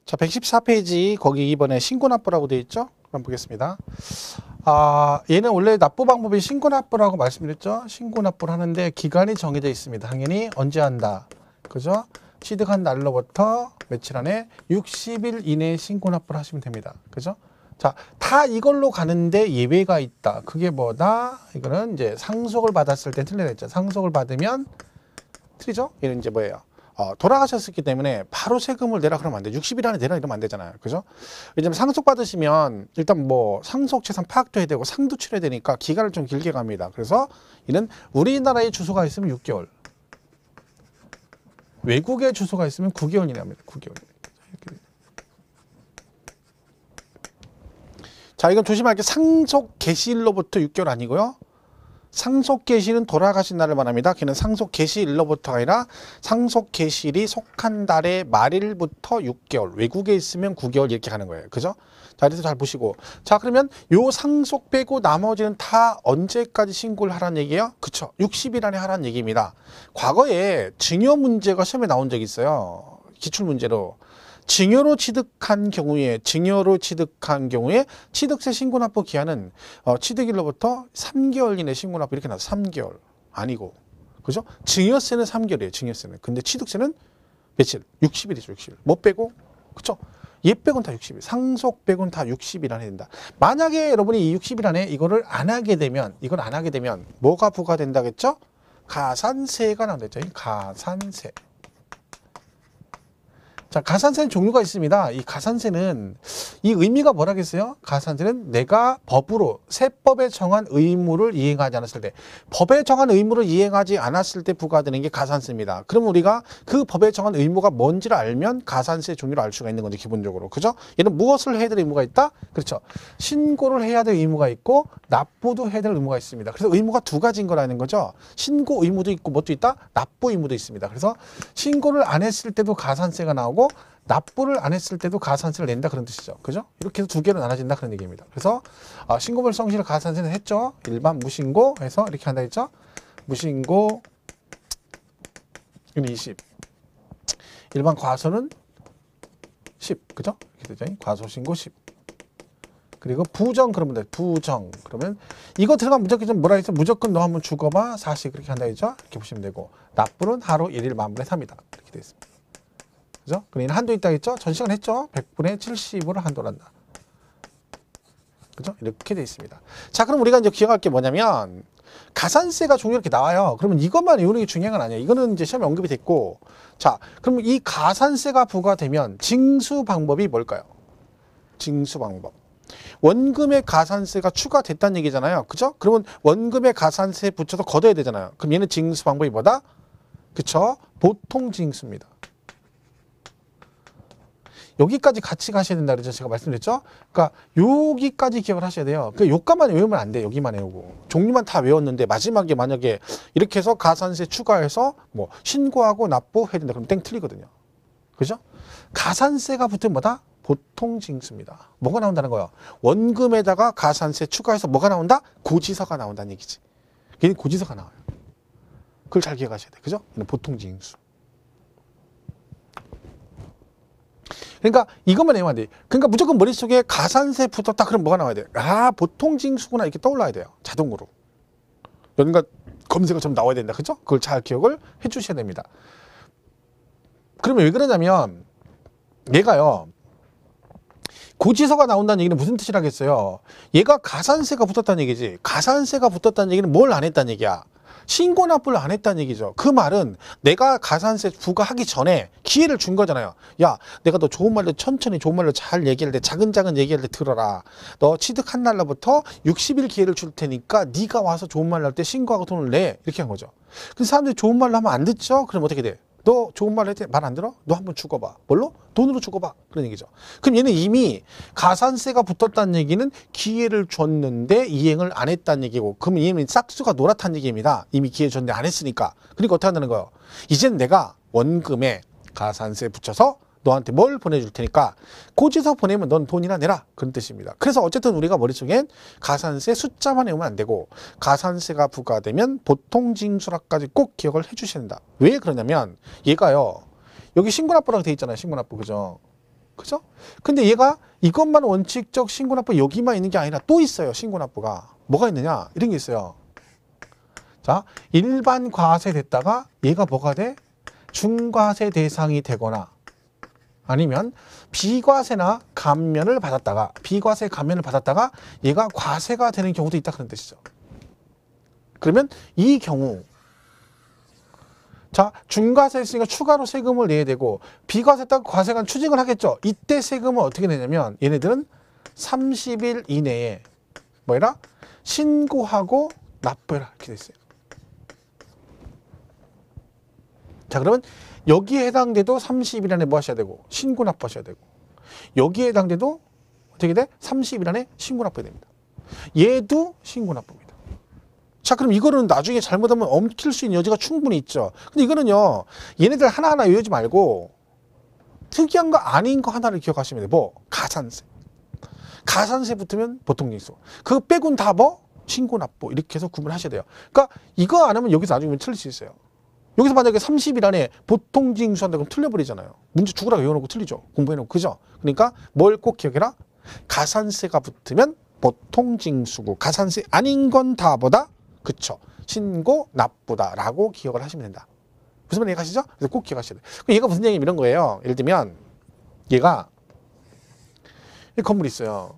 자, 114페이지 거기 이번에 신고납부라고 되어 있죠? 그럼 보겠습니다. 얘는 원래 납부 방법이 신고납부라고 말씀드렸죠? 신고납부를 하는데 기간이 정해져 있습니다. 당연히 언제 한다. 그죠? 취득한 날로부터 며칠 안에 60일 이내에 신고납부를 하시면 됩니다. 그죠? 자, 다 이걸로 가는데 예외가 있다. 그게 뭐다? 이거는 이제 상속을 받았을 때 틀려냈죠. 상속을 받으면 틀리죠? 얘는 이제 뭐예요? 돌아가셨기 때문에 바로 세금을 내라 그러면 안 돼. 60일 안에 내라 이러면 안 되잖아요. 그죠? 왜냐면 상속 받으시면 일단 뭐 상속 재산 파악도 해야 되고 상도 치러야 되니까 기간을 좀 길게 갑니다. 그래서 이는 우리나라에 주소가 있으면 6개월. 외국에 주소가 있으면 9개월 이내 합니다. 9개월. 자, 이건 조심할 게 상속 개시일로부터 6개월 아니고요. 상속 개시일은 돌아가신 날을 말합니다. 걔는 상속 개시일로부터가 아니라 상속 개시일이 속한 달의 말일부터 6개월, 외국에 있으면 9개월 이렇게 가는 거예요. 그죠? 자, 그래서 잘 보시고. 자, 그러면 요 상속 빼고 나머지는 다 언제까지 신고를 하라는 얘기예요? 그쵸? 60일 안에 하라는 얘기입니다. 과거에 증여 문제가 시험에 나온 적이 있어요. 기출문제로. 증여로 취득한 경우에 취득세 신고납부 기한은 취득일로부터 3개월 이내 신고납부 이렇게 나와서 3개월 아니고 그죠? 증여세는 3개월이에요. 증여세는. 근데 취득세는 며칠? 60일이죠. 60일. 뭐 빼고? 그쵸? 얘 빼고는 다 60일. 상속 빼고는 다 60일 안에 된다. 만약에 여러분이 이 60일 안에 이걸 안 하게 되면 뭐가 부과된다겠죠? 가산세가 나온다죠. 가산세. 자, 가산세는 종류가 있습니다. 이 가산세는 이 의미가 뭐라겠어요? 가산세는 내가 법으로 세법에 정한 의무를 이행하지 않았을 때, 법에 정한 의무를 이행하지 않았을 때 부과되는 게 가산세입니다. 그럼 우리가 그 법에 정한 의무가 뭔지를 알면 가산세 종류를 알 수가 있는 건데 기본적으로. 그죠? 얘는 무엇을 해야 될 의무가 있다? 그렇죠. 신고를 해야 될 의무가 있고 납부도 해야 될 의무가 있습니다. 그래서 의무가 두 가지인 거라는 거죠. 신고 의무도 있고 뭣도 있다? 납부 의무도 있습니다. 그래서 신고를 안 했을 때도 가산세가 나오고 납부를 안 했을 때도 가산세를 낸다 그런 뜻이죠. 그죠? 이렇게 해서 두 개로 나눠진다 그런 얘기입니다. 그래서 신고물 성실 가산세는 했죠. 일반 무신고 해서 이렇게 한다 했죠. 무신고 20. 일반 과소는 10. 그죠? 이렇게 되죠. 과소신고 10. 그리고 부정 그러면 돼. 부정 그러면 이거 들어가면 무조건 좀 뭐라 했어? 무조건 너 한번 죽어봐 40 그렇게 한다 했죠. 이렇게 보시면 되고 납부는 하루 1일 만분의 3이다. 이렇게 되어 있습니다. 그죠? 그럼 한도 있다 했죠? 전 시간 했죠? 100분의 70으로 한도를 한다. 그죠? 이렇게 되어 있습니다. 자, 그럼 우리가 이제 기억할 게 뭐냐면 가산세가 종류 이렇게 나와요. 그러면 이것만 외우는 게 중요한 건 아니에요. 이거는 이제 시험에 언급이 됐고, 자, 그럼 이 가산세가 부과되면 징수 방법이 뭘까요? 징수 방법. 원금의 가산세가 추가됐다는 얘기잖아요. 그죠? 그러면 원금의 가산세 붙여서 걷어야 되잖아요. 그럼 얘는 징수 방법이 뭐다? 그쵸? 보통 징수입니다. 여기까지 같이 가셔야 된다 그랬죠. 제가 말씀드렸죠. 그러니까 여기까지 기억을 하셔야 돼요. 그러니까 요까만 외우면 안 돼. 여기만 외우고. 종류만 다 외웠는데 마지막에 만약에 이렇게 해서 가산세 추가해서 뭐 신고하고 납부해야 된다. 그럼 땡 틀리거든요. 그죠? 가산세가 붙으면 뭐다? 보통 징수입니다. 뭐가 나온다는 거예요? 원금에다가 가산세 추가해서 뭐가 나온다? 고지서가 나온다는 얘기지. 걔는 고지서가 나와요. 그걸 잘 기억하셔야 돼. 그죠? 얘는 보통 징수. 그러니까 이것만 외우면 안 돼. 그러니까 무조건 머릿속에 가산세 붙었다 그럼 뭐가 나와야 돼? 보통 징수구나 이렇게 떠올라야 돼요. 자동으로. 뭔가 검색어 좀 나와야 된다. 그죠? 그걸 잘 기억을 해 주셔야 됩니다. 그러면 왜 그러냐면 얘가요. 고지서가 나온다는 얘기는 무슨 뜻이라겠어요? 얘가 가산세가 붙었다는 얘기지. 가산세가 붙었다는 얘기는 뭘 안 했다는 얘기야? 신고 납부를 안 했다는 얘기죠. 그 말은 내가 가산세 부과하기 전에 기회를 준 거잖아요. 야, 내가 너 좋은 말로 천천히 좋은 말로 잘 얘기할 때 차근차근 얘기할 때 들어라. 너 취득한 날로부터 60일 기회를 줄 테니까 네가 와서 좋은 말로 할 때 신고하고 돈을 내. 이렇게 한 거죠. 근데 사람들이 좋은 말로 하면 안 듣죠? 그럼 어떻게 돼? 너 좋은 말 할 때 말 안 들어? 너 한번 죽어봐. 뭘로? 돈으로 죽어봐. 그런 얘기죠. 그럼 얘는 이미 가산세가 붙었다는 얘기는 기회를 줬는데 이행을 안 했다는 얘기고, 그럼 얘는 싹수가 노랗다는 얘기입니다. 이미 기회 줬는데 안 했으니까. 그러니까 어떻게 한다는 거예요? 이젠 내가 원금에 가산세 붙여서 너한테 뭘 보내줄 테니까 고지서 보내면 넌 돈이나 내라. 그런 뜻입니다. 그래서 어쨌든 우리가 머릿속엔 가산세 숫자만 외우면 안 되고 가산세가 부과되면 보통징수라까지 꼭 기억을 해주셔야 된다. 왜 그러냐면 얘가요. 여기 신고납부라고 돼 있잖아요. 신고납부. 그죠? 그죠? 근데 얘가 이것만 원칙적 신고납부 여기만 있는 게 아니라 또 있어요. 신고납부가. 뭐가 있느냐? 이런 게 있어요. 자, 일반 과세 됐다가 얘가 뭐가 돼? 중과세 대상이 되거나 아니면 비과세나 감면을 받았다가 비과세 감면을 받았다가 얘가 과세가 되는 경우도 있다 그런 뜻이죠. 그러면 이 경우 자, 중과세 했으니까 추가로 세금을 내야 되고 비과세 했다가 과세관 추징을 하겠죠. 이때 세금은 어떻게 내냐면 얘네들은 30일 이내에 뭐해라? 신고하고 납부해라 이렇게 돼 있어요. 자, 그러면 여기에 해당돼도 30일 안에 뭐 하셔야 되고 신고 납부하셔야 되고 여기에 해당돼도 어떻게 돼? 30일 안에 신고 납부해야 됩니다. 얘도 신고 납부입니다. 자, 그럼 이거는 나중에 잘못하면 엉킬 수 있는 여지가 충분히 있죠. 근데 이거는요, 얘네들 하나하나 외우지 말고 특이한 거 아닌 거 하나를 기억하시면 돼요. 뭐? 가산세. 가산세 붙으면 보통징수. 그거 빼곤 다 뭐? 신고 납부. 이렇게 해서 구분하셔야 돼요. 그러니까 이거 안 하면 여기서 나중에 틀릴 수 있어요. 여기서 만약에 30일 안에 보통징수한다 그럼 틀려버리잖아요. 문제 죽으라고 외워놓고 틀리죠. 공부해놓고. 그죠? 그러니까 뭘 꼭 기억해라? 가산세가 붙으면 보통징수고 가산세 아닌 건 다 뭐다? 그쵸. 신고 납부다라고 기억을 하시면 된다. 무슨 말인지 가시죠? 그래서 꼭 기억하셔야 돼요. 얘가 무슨 얘기냐면 이런 거예요. 예를 들면 얘가 이 건물이 있어요.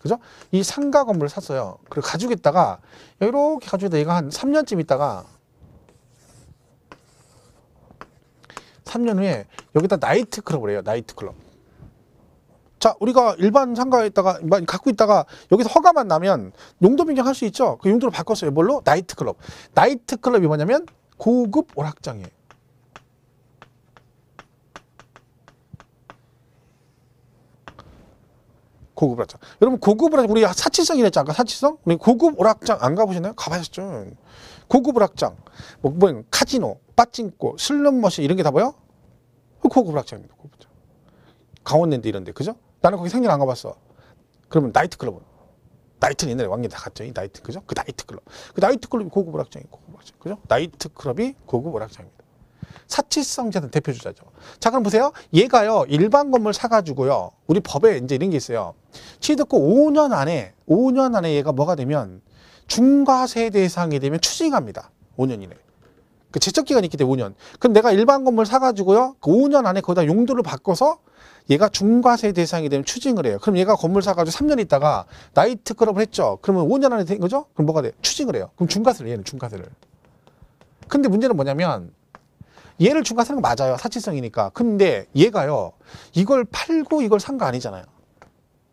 그죠? 이 상가 건물을 샀어요. 그리고 가지고 있다가 이렇게 가지고 있다가 얘가 한 3년쯤 있다가 3년 후에 여기다 나이트클럽을 해요. 나이트클럽. 자, 우리가 일반 상가에 있다가 갖고 있다가 여기서 허가만 나면 용도 변경할 수 있죠. 그 용도로 바꿨어요. 뭘로? 나이트클럽. 나이트클럽이 뭐냐면 고급 오락장이에요. 고급 오락장. 여러분 고급 오락장 우리 사치성이 랬죠. 아까 사치성? 우리 고급 오락장 안 가보셨나요? 가보셨죠. 고급 오락장. 뭐 카지노, 빠찡꼬, 슬롯머신 이런 게 다 뭐요? 고급 오락장입니다. 고급 오락장. 강원랜드 이런 데. 그죠? 나는 거기 생전 안 가봤어. 그러면 나이트클럽은 나이트는 옛날에 왕년 다 갔죠. 이 나이트. 그죠? 그 나이트클럽. 그 나이트클럽이 고급 오락장이고 고급 오락장. 그죠? 나이트클럽이 고급 오락장입니다. 사치성자는 대표주자죠. 자, 그럼 보세요. 얘가요, 일반 건물 사가지고요, 우리 법에 이제 이런 게 있어요. 취득후 5년 안에 얘가 뭐가 되면 중과세 대상이 되면 추징합니다. 5년 이내. 그 제척기간이 있기 때문에 5년. 그럼 내가 일반 건물 사가지고요, 그 5년 안에 거기다 용도를 바꿔서 얘가 중과세 대상이 되면 추징을 해요. 그럼 얘가 건물 사가지고 3년 있다가 나이트클럽을 했죠. 그러면 5년 안에 된 거죠? 그럼 뭐가 돼? 추징을 해요. 그럼 중과세를, 얘는 중과세를. 근데 문제는 뭐냐면 얘를 중과세는 맞아요. 사치성이니까. 근데 얘가요, 이걸 팔고 이걸 산 거 아니잖아요.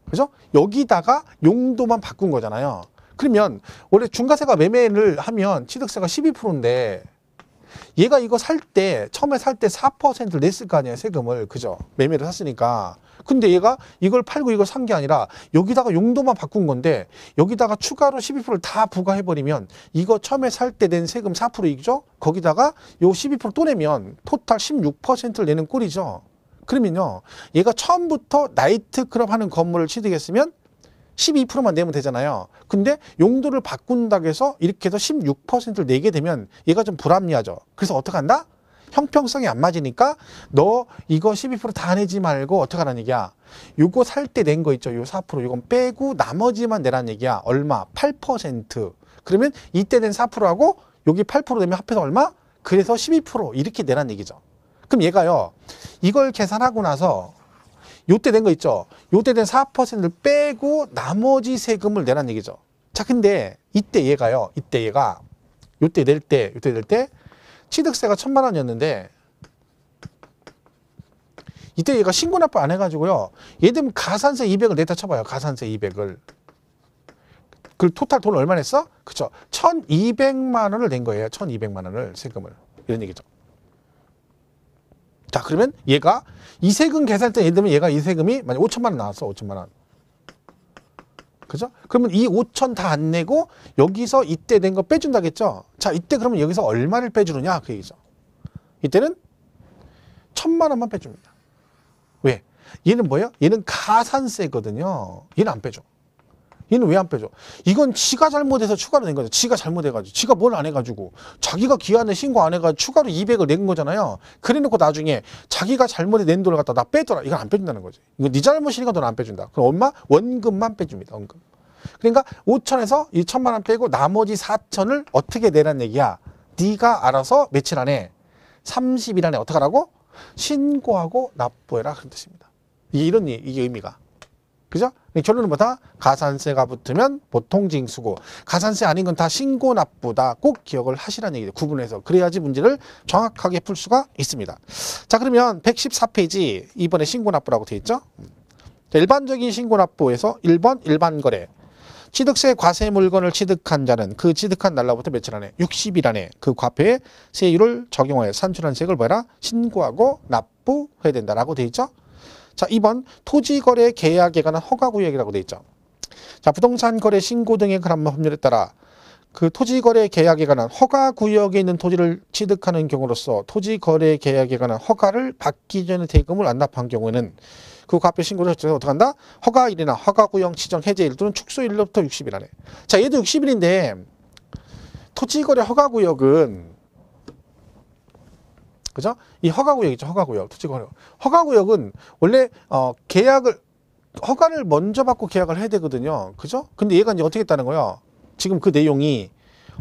그죠? 여기다가 용도만 바꾼 거잖아요. 그러면 원래 중과세가 매매를 하면 취득세가 12%인데 얘가 이거 살 때, 처음에 살 때 4%를 냈을 거 아니에요, 세금을. 그죠? 매매를 샀으니까. 근데 얘가 이걸 팔고 이걸 산 게 아니라 여기다가 용도만 바꾼 건데 여기다가 추가로 12%를 다 부과해버리면 이거 처음에 살 때 낸 세금 4%이죠? 거기다가 요 12%또 내면 토탈 16%를 내는 꼴이죠. 그러면요, 얘가 처음부터 나이트클럽 하는 건물을 취득했으면 12%만 내면 되잖아요. 근데 용도를 바꾼다고 해서 이렇게 해서 16%를 내게 되면 얘가 좀 불합리하죠. 그래서 어떻게 한다? 형평성이 안 맞으니까 너 이거 12%다 내지 말고 어떻게 하라는 얘기야? 요거 살 때 낸 거 있죠? 요 4%. 요건 빼고 나머지만 내라는 얘기야. 얼마? 8%. 그러면 이때 낸 4%하고 여기 8% 내면 합해서 얼마? 그래서 12% 이렇게 내라는 얘기죠. 그럼 얘가요, 이걸 계산하고 나서 요때 낸 거 있죠? 요때 된 4%를 빼고 나머지 세금을 내라는 얘기죠. 자, 근데 이때 얘가 요때 낼 때 취득세가 1,000만 원이었는데 이때 얘가 신고납부 안 해가지고요, 얘들 가산세 200을 냈다 쳐봐요. 가산세 200을. 그 토탈 돈 얼마 냈어? 그쵸? 1,200만 원을 낸 거예요. 1,200만 원을 세금을. 이런 얘기죠. 자, 그러면 얘가 이 세금 계산할 때 예를 들면 얘가 이 세금이 만약 5천만 원 나왔어. 5천만 원. 그죠? 그러면 이 5천 다 안 내고 여기서 이때 낸 거 빼준다겠죠? 자, 이때 그러면 여기서 얼마를 빼주느냐? 그 얘기죠. 이때는 1,000만 원만 빼줍니다. 왜? 얘는 뭐예요? 얘는 가산세거든요. 얘는 안 빼줘. 얘는 왜 안 빼줘? 이건 지가 잘못해서 추가로 낸 거죠. 지가 잘못해가지고. 지가 뭘 안 해가지고. 자기가 기한에 신고 안 해가지고 추가로 200을 낸 거잖아요. 그래놓고 나중에 자기가 잘못해 낸 돈을 갖다 나 빼더라. 이건 안 빼준다는 거지. 이거 네 잘못이니까 돈 안 빼준다. 그럼 엄마 원금만 빼줍니다. 원금. 그러니까 5천에서 이 1,000만 원 빼고 나머지 4천을 어떻게 내란 얘기야? 네가 알아서 며칠 안에 30일 안에 어떻게 하라고? 신고하고 납부해라. 그런 뜻입니다. 이게 의미가. 그죠? 결론은 뭐다? 가산세가 붙으면 보통 징수고 가산세 아닌 건 다 신고 납부다. 꼭 기억을 하시라는 얘기죠. 구분해서. 그래야지 문제를 정확하게 풀 수가 있습니다. 자, 그러면 114페이지 이번에 신고 납부라고 되어 있죠? 자, 일반적인 신고 납부에서 1번 일반 거래. 취득세 과세 물건을 취득한 자는 그 취득한 날로부터 며칠 안에 60일 안에 그 과표의 세율을 적용하여 산출한 세액을 뭐라? 신고하고 납부해야 된다라고 되어 있죠? 자, 2번 토지거래 계약에 관한 허가구역이라고 되어 있죠. 자, 부동산 거래 신고 등의 그런 법률에 따라 그 토지거래 계약에 관한 허가구역에 있는 토지를 취득하는 경우로서 토지거래 계약에 관한 허가를 받기 전에 대금을 안 납한 경우에는 그 과표 신고를 어떻게 한다? 허가일이나 허가구역 지정 해제일 또는 축소일로부터 60일 안에. 자, 얘도 60일인데 토지거래 허가구역은 그죠? 이 허가구역 있죠. 허가구역. 토지거래. 허가구역은 원래 허가를 먼저 받고 계약을 해야 되거든요. 그죠? 근데 얘가 이제 어떻게 했다는 거예요? 지금 그 내용이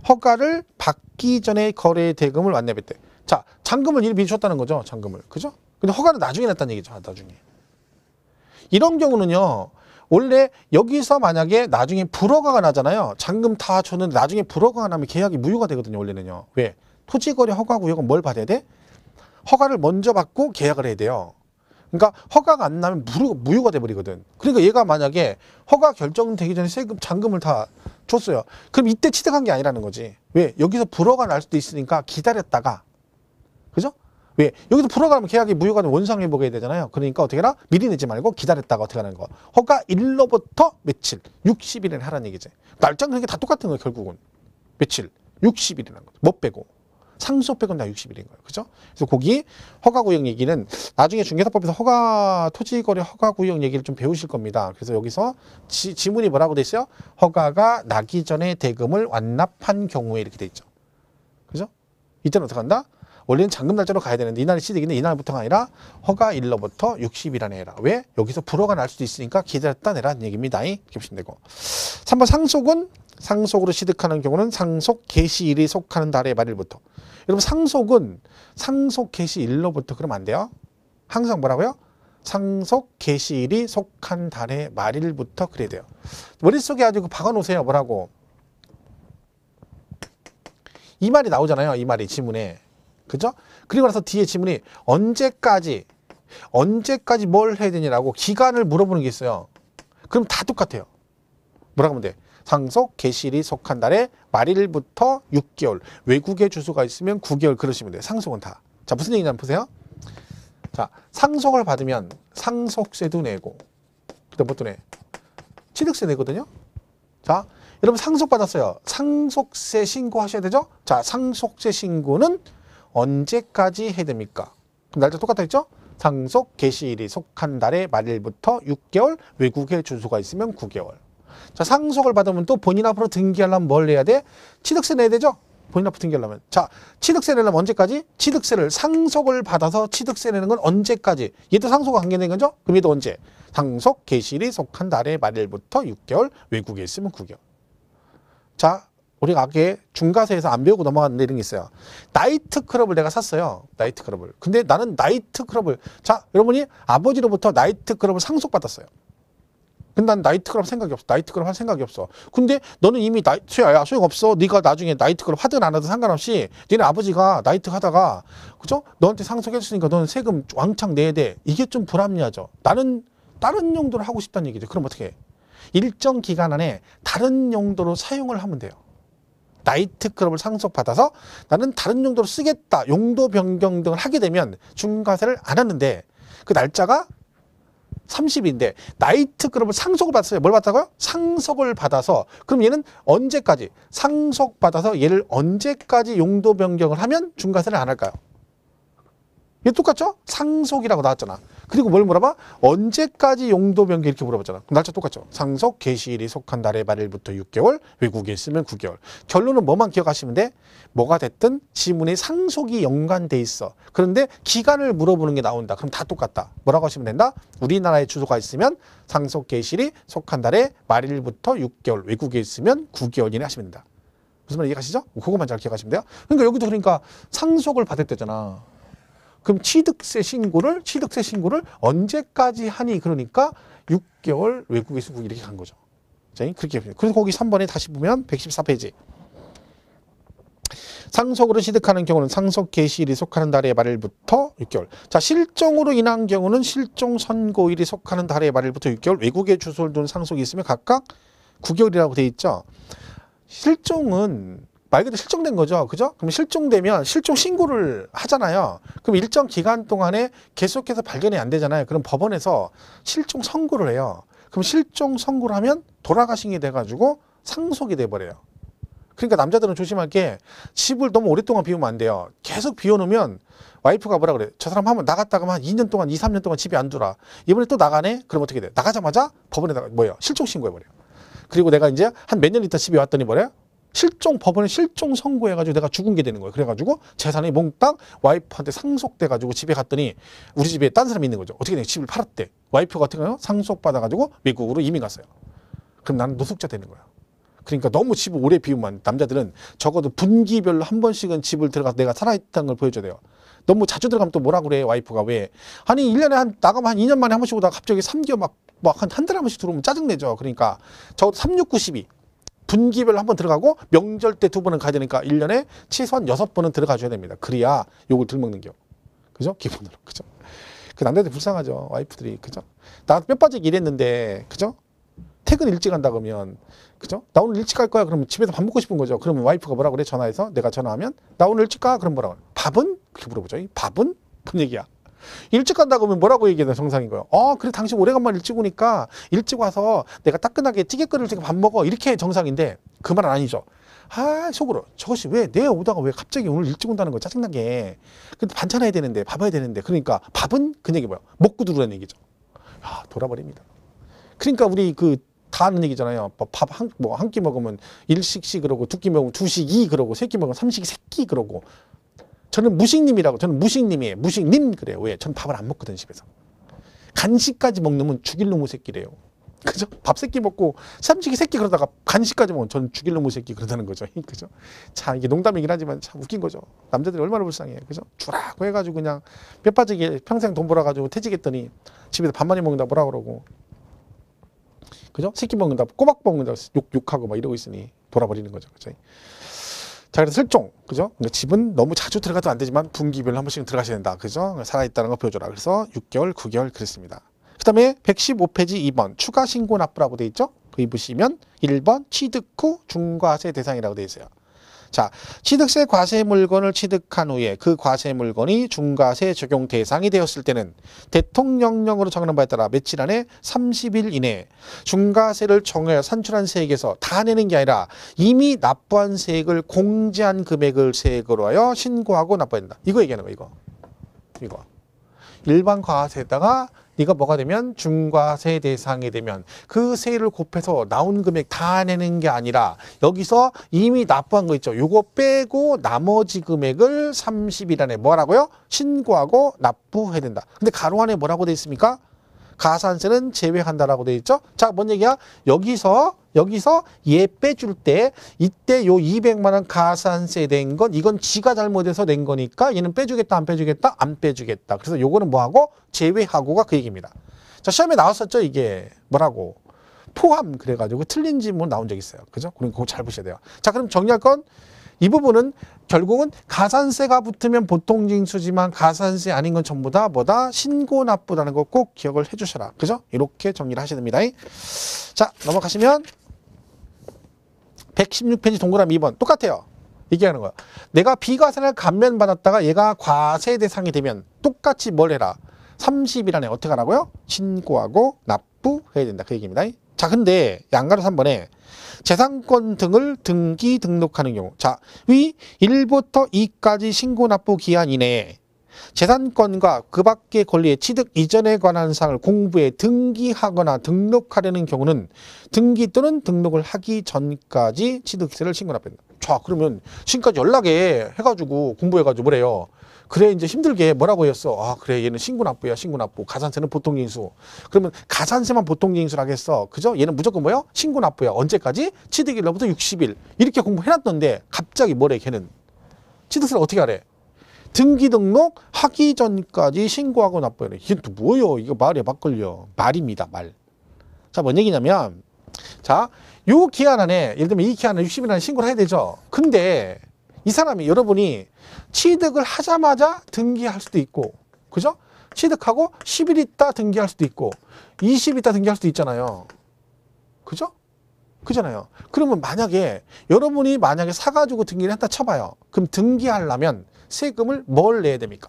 허가를 받기 전에 거래 대금을 완납했대. 자, 잔금을 미리 줬다는 거죠. 잔금을. 그죠? 근데 허가는 나중에 냈다는 얘기죠. 나중에. 이런 경우는요. 원래 여기서 만약에 나중에 불허가가 나잖아요. 잔금 다 줬는데 나중에 불허가가 나면 계약이 무효가 되거든요. 원래는요. 왜? 토지거래 허가구역은 뭘 받아야 돼? 허가를 먼저 받고 계약을 해야 돼요. 그러니까 허가가 안 나면 무효가 돼버리거든. 그러니까 얘가 만약에 허가 결정되기 전에 잔금을 다 줬어요. 그럼 이때 취득한 게 아니라는 거지. 왜? 여기서 불허가 날 수도 있으니까 기다렸다가. 그죠? 왜? 여기서 불허가 나면 계약이 무효가 되면 원상회복해야 되잖아요. 그러니까 어떻게 해라? 미리 내지 말고 기다렸다가 어떻게 하는 거. 허가 일로부터 며칠? 60일에 하라는 얘기지. 날짜는 그게 다 똑같은 거예요. 결국은. 며칠? 60일이라는 거죠. 못 빼고. 상속 빼고는 다 60일인 거예요. 그죠? 그래서 거기 허가구역 얘기는 나중에 중개사법에서 토지거래 허가구역 얘기를 좀 배우실 겁니다. 그래서 여기서 지문이 뭐라고 돼 있어요? 허가가 나기 전에 대금을 완납한 경우에 이렇게 돼 있죠. 그죠? 이때는 어떻게 한다? 원래는 잔금 날짜로 가야 되는데 이날이 취득인데 이날부터가 아니라 허가일로부터 60일 안에 해라. 왜? 여기서 불허가 날 수도 있으니까 기다렸다 내라는 얘기입니다. 이렇게 보시면 되고. 3번 상속은 상속으로 취득하는 경우는 상속 개시일이 속하는 달의 말일부터. 여러분 상속은 상속 개시일로부터 그러면 안 돼요. 항상 뭐라고요? 상속 개시일이 속한 달의 말일부터 그래야 돼요. 머릿속에 아주 박아놓으세요. 뭐라고? 이 말이 나오잖아요. 이 말이 지문에. 그죠? 그리고 나서 뒤에 지문이 언제까지 뭘 해야 되냐라고 기간을 물어보는 게 있어요. 그럼 다 똑같아요. 뭐라고 하면 돼? 상속 개시일이 속한 달에 말일부터 6개월, 외국에 주소가 있으면 9개월 그러시면 돼요. 상속은 다. 자, 무슨 얘기냐면 보세요. 자, 상속을 받으면 상속세도 내고 그다음 뭐 또 내? 취득세 내거든요. 자, 여러분 상속받았어요. 상속세 신고하셔야 되죠? 자, 상속세 신고는 언제까지 해야 됩니까? 그럼 날짜 똑같다 했죠? 상속 개시일이 속한 달의 말일부터 6개월, 외국에 주소가 있으면 9개월. 자, 상속을 받으면 또 본인 앞으로 등기하려면 뭘 내야 돼? 취득세 내야 되죠? 본인 앞으로 등기하려면. 자, 취득세 내려면 언제까지? 취득세를 상속을 받아서 취득세 내는 건 언제까지? 얘도 상속과 관계된 거죠? 그럼 얘도 언제? 상속 개시일이 속한 달의 말일부터 6개월, 외국에 있으면 9개월. 자, 우리가 아까 중과세에서 안 배우고 넘어갔는데 이런 게 있어요. 나이트클럽을 내가 샀어요. 나이트클럽을. 근데 나는 나이트클럽을 자, 여러분이 아버지로부터 나이트클럽을 상속받았어요. 근데 난 나이트클럽 생각이 없어. 나이트클럽 할 생각이 없어. 근데 너는 이미 야, 소용없어. 네가 나중에 나이트클럽 하든 안 하든 상관없이 너네 아버지가 나이트 하다가 그죠? 너한테 상속했으니까 너는 세금 왕창 내야 돼. 이게 좀 불합리하죠. 나는 다른 용도로 하고 싶다는 얘기죠. 그럼 어떻게 해? 일정 기간 안에 다른 용도로 사용을 하면 돼요. 나이트클럽을 상속받아서 나는 다른 용도로 쓰겠다. 용도 변경 등을 하게 되면 중과세를 안 하는데 그 날짜가 30일인데 나이트클럽을 상속을 받았어요. 뭘 받았다고요? 상속을 받아서 그럼 얘는 언제까지? 상속받아서 얘를 언제까지 용도 변경을 하면 중과세를 안 할까요? 이게 똑같죠? 상속이라고 나왔잖아. 그리고 뭘 물어봐? 언제까지 용도 변경 이렇게 물어봤잖아. 날짜 똑같죠? 상속 개시일이 속한 달의 말일부터 6개월, 외국에 있으면 9개월. 결론은 뭐만 기억하시면 돼? 뭐가 됐든 지문에 상속이 연관돼 있어. 그런데 기간을 물어보는 게 나온다. 그럼 다 똑같다. 뭐라고 하시면 된다? 우리나라에 주소가 있으면 상속 개시일이 속한 달의 말일부터 6개월, 외국에 있으면 9개월 이내 하시면 된다. 무슨 말 이해가시죠? 그거만 잘 기억하시면 돼요. 그러니까 여기도 그러니까 상속을 받을 때잖아. 그럼 취득세 신고를 언제까지 하니? 그러니까 6개월 외국에서 이렇게 간 거죠. 자, 그렇게. 그래서 거기 3번에 다시 보면 114페이지. 상속으로 취득하는 경우는 상속 개시일이 속하는 달의 말일부터 6개월. 자, 실종으로 인한 경우는 실종 선고일이 속하는 달의 말일부터 6개월. 외국에 주소를 둔 상속이 있으면 각각 9개월이라고 돼 있죠. 실종은 말 그대로 실종된 거죠. 그죠? 그럼 실종되면 실종 신고를 하잖아요. 그럼 일정 기간 동안에 계속해서 발견이 안 되잖아요. 그럼 법원에서 실종 선고를 해요. 그럼 실종 선고를 하면 돌아가신 게 돼가지고 상속이 돼버려요. 그러니까 남자들은 조심할 게 집을 너무 오랫동안 비우면 안 돼요. 계속 비워놓으면 와이프가 뭐라 그래? 저 사람 한번 나갔다가 한 2년 동안, 2, 3년 동안 집에 안 들어와. 이번에 또 나가네? 그럼 어떻게 돼? 나가자마자 법원에다가 뭐예요? 실종 신고해버려요. 그리고 내가 이제 한 몇 년 있다 집에 왔더니 뭐래요? 법원에 실종 선고해가지고 내가 죽은 게 되는 거예요. 그래가지고 재산이 몽땅 와이프한테 상속돼가지고 집에 갔더니 우리 집에 딴 사람이 있는 거죠. 어떻게 돼? 집을 팔았대. 와이프가 어떻게 해요? 상속받아가지고 미국으로 이민 갔어요. 그럼 나는 노숙자 되는 거야. 그러니까 너무 집을 오래 비우면 남자들은 적어도 분기별로 한 번씩은 집을 들어가서 내가 살아있다는 걸 보여줘야 돼요. 너무 자주 들어가면 또 뭐라 그래 와이프가. 왜? 아니 1년에 나가면 한 2년 만에 한 번씩 오다가 갑자기 3개월 막 한 달에 한 번씩 들어오면 짜증내죠. 그러니까 적어도 3, 6, 9, 12 분기별로 한 번 들어가고 명절 때 2번은 가야 되니까 1년에 최소한 6번은 들어가줘야 됩니다. 그래야 욕을 덜 먹는 겨. 그죠? 기본으로. 그죠? 그 남자들 불쌍하죠. 와이프들이. 그죠? 나 뼈 빠지게 일했는데 그죠? 퇴근 일찍 한다 그러면 그죠? 나 오늘 일찍 갈 거야. 그러면 집에서 밥 먹고 싶은 거죠. 그러면 와이프가 뭐라 그래? 전화해서 내가 전화하면 나 오늘 일찍 가? 그럼 뭐라 그래? 밥은? 그렇게 물어보죠. 밥은? 뭔 얘기야? 일찍 간다 그러면 뭐라고 얘기해야 정상인 거예요. 그래 당신 오래간만에 일찍 오니까 일찍 와서 내가 따끈하게 찌개 끓일 테니까 밥 먹어. 이렇게 정상인데 그 말은 아니죠. 속으로 저것이 왜 내 오다가 왜 갑자기 오늘 일찍 온다는 거 짜증나게. 근데 반찬 해야 되는데 밥 해야 되는데 그러니까 밥은 그 얘기 뭐야? 먹고 들으라는 얘기죠. 돌아버립니다. 그러니까 우리 다 하는 얘기잖아요. 밥 한 끼 먹으면 1식씩 그러고 2끼 먹으면 2식2 그러고 3끼 먹으면 3식 3끼 그러고. 저는 무식님이라고. 저는 무식님이에요. 무식님 그래요. 왜? 저는 밥을 안 먹거든 집에서. 간식까지 먹는 죽일 놈의 새끼래요. 그죠? 밥 3끼 먹고 3식이 3끼 그러다가 간식까지 먹으면 저는 죽일 놈의 새끼 그러다는 거죠. 그죠? 자, 이게 농담이긴 하지만 참 웃긴 거죠. 남자들이 얼마나 불쌍해. 그죠? 주라고 해가지고 그냥 뼈 빠지게 평생 돈 벌어가지고 퇴직했더니 집에서 밥 많이 먹는다 뭐라 그러고. 그죠? 새끼 먹는다, 꼬박 먹는다, 욕하고 막 이러고 있으니 돌아버리는 거죠. 그죠? 자, 그래서 실종. 그죠? 그러니까 집은 너무 자주 들어가도 안 되지만 분기별로 한 번씩 들어가셔야 된다. 그죠? 살아있다는 거 보여줘라. 그래서 6개월, 9개월 그랬습니다. 그 다음에 115페이지 2번 추가 신고 납부라고 돼 있죠? 거기 보시면 1번 취득 후 중과세 대상이라고 돼 있어요. 자, 취득세 과세 물건을 취득한 후에 그 과세 물건이 중과세 적용 대상이 되었을 때는 대통령령으로 정하는 바에 따라 며칠 안에 30일 이내에 중과세를 정하여 산출한 세액에서 다 내는 게 아니라 이미 납부한 세액을 공제한 금액을 세액으로 하여 신고하고 납부해야 된다. 이거 얘기하는 거야. 이거. 일반 과세에다가 네가 뭐가 되면 중과세 대상이 되면 그 세를 곱해서 나온 금액 다 내는 게 아니라 여기서 이미 납부한 거 있죠. 요거 빼고 나머지 금액을 30일 안에 뭐라고요? 신고하고 납부해야 된다. 근데 가로 안에 뭐라고 돼 있습니까? 가산세는 제외한다라고 돼 있죠. 자, 뭔 얘기야? 여기서 얘 빼줄 때 이때 요 200만 원 가산세 낸 건 이건 지가 잘못해서 낸 거니까 얘는 빼주겠다 안 빼주겠다 안 빼주겠다. 그래서 요거는 뭐하고 제외하고가 그 얘기입니다. 자, 시험에 나왔었죠. 이게 뭐라고 포함 그래가지고 틀린 질문 나온 적 있어요. 그죠? 그럼 그거 잘 보셔야 돼요. 자, 그럼 정리할 건 이 부분은 결국은 가산세가 붙으면 보통징수지만 가산세 아닌 건 전부 다 뭐다? 신고 납부라는 거 꼭 기억을 해주셔라. 그죠? 이렇게 정리를 하셔야 됩니다. 자, 넘어가시면 116페이지 동그라미 2번 똑같아요. 얘기하는 거야. 내가 비과세를 감면받았다가 얘가 과세 대상이 되면 똑같이 뭘 해라? 30일 안에 어떻게 하라고요? 신고하고 납부해야 된다. 그 얘기입니다. 자, 근데 양가로 3번에 재산권 등을 등기 등록하는 경우. 자, 위 1부터 2까지 신고 납부 기한 이내에 재산권과 그 밖의 권리의 취득 이전에 관한 사항을 공부에 등기하거나 등록하려는 경우는 등기 또는 등록을 하기 전까지 취득세를 신고납부한다. 자, 그러면 지금까지 연락해 해가지고 공부해가지고 뭐래요? 그래, 이제 힘들게 뭐라고 했어? 아, 그래, 얘는 신고납부야, 신고납부. 가산세는 보통징수. 그러면 가산세만 보통징수를 하겠어. 그죠? 얘는 무조건 뭐야? 신고납부야. 언제까지? 취득일로부터 60일. 이렇게 공부해놨던데 갑자기 뭐래, 걔는? 취득세를 어떻게 하래? 등기 등록 하기 전까지 신고하고 납부하래. 이게 또 뭐예요? 이거 말이야, 막걸려. 말입니다, 말. 자, 뭔 얘기냐면, 자, 요 기한 안에, 예를 들면 이 기한 안에 60일 안에 신고를 해야 되죠. 근데 이 사람이, 여러분이 취득을 하자마자 등기할 수도 있고, 그죠? 취득하고 10일 있다 등기할 수도 있고, 20일 있다 등기할 수도 있잖아요. 그죠? 그잖아요. 그러면 만약에 여러분이 만약에 사가지고 등기를 했다 쳐봐요. 그럼 등기하려면 세금을 뭘 내야 됩니까?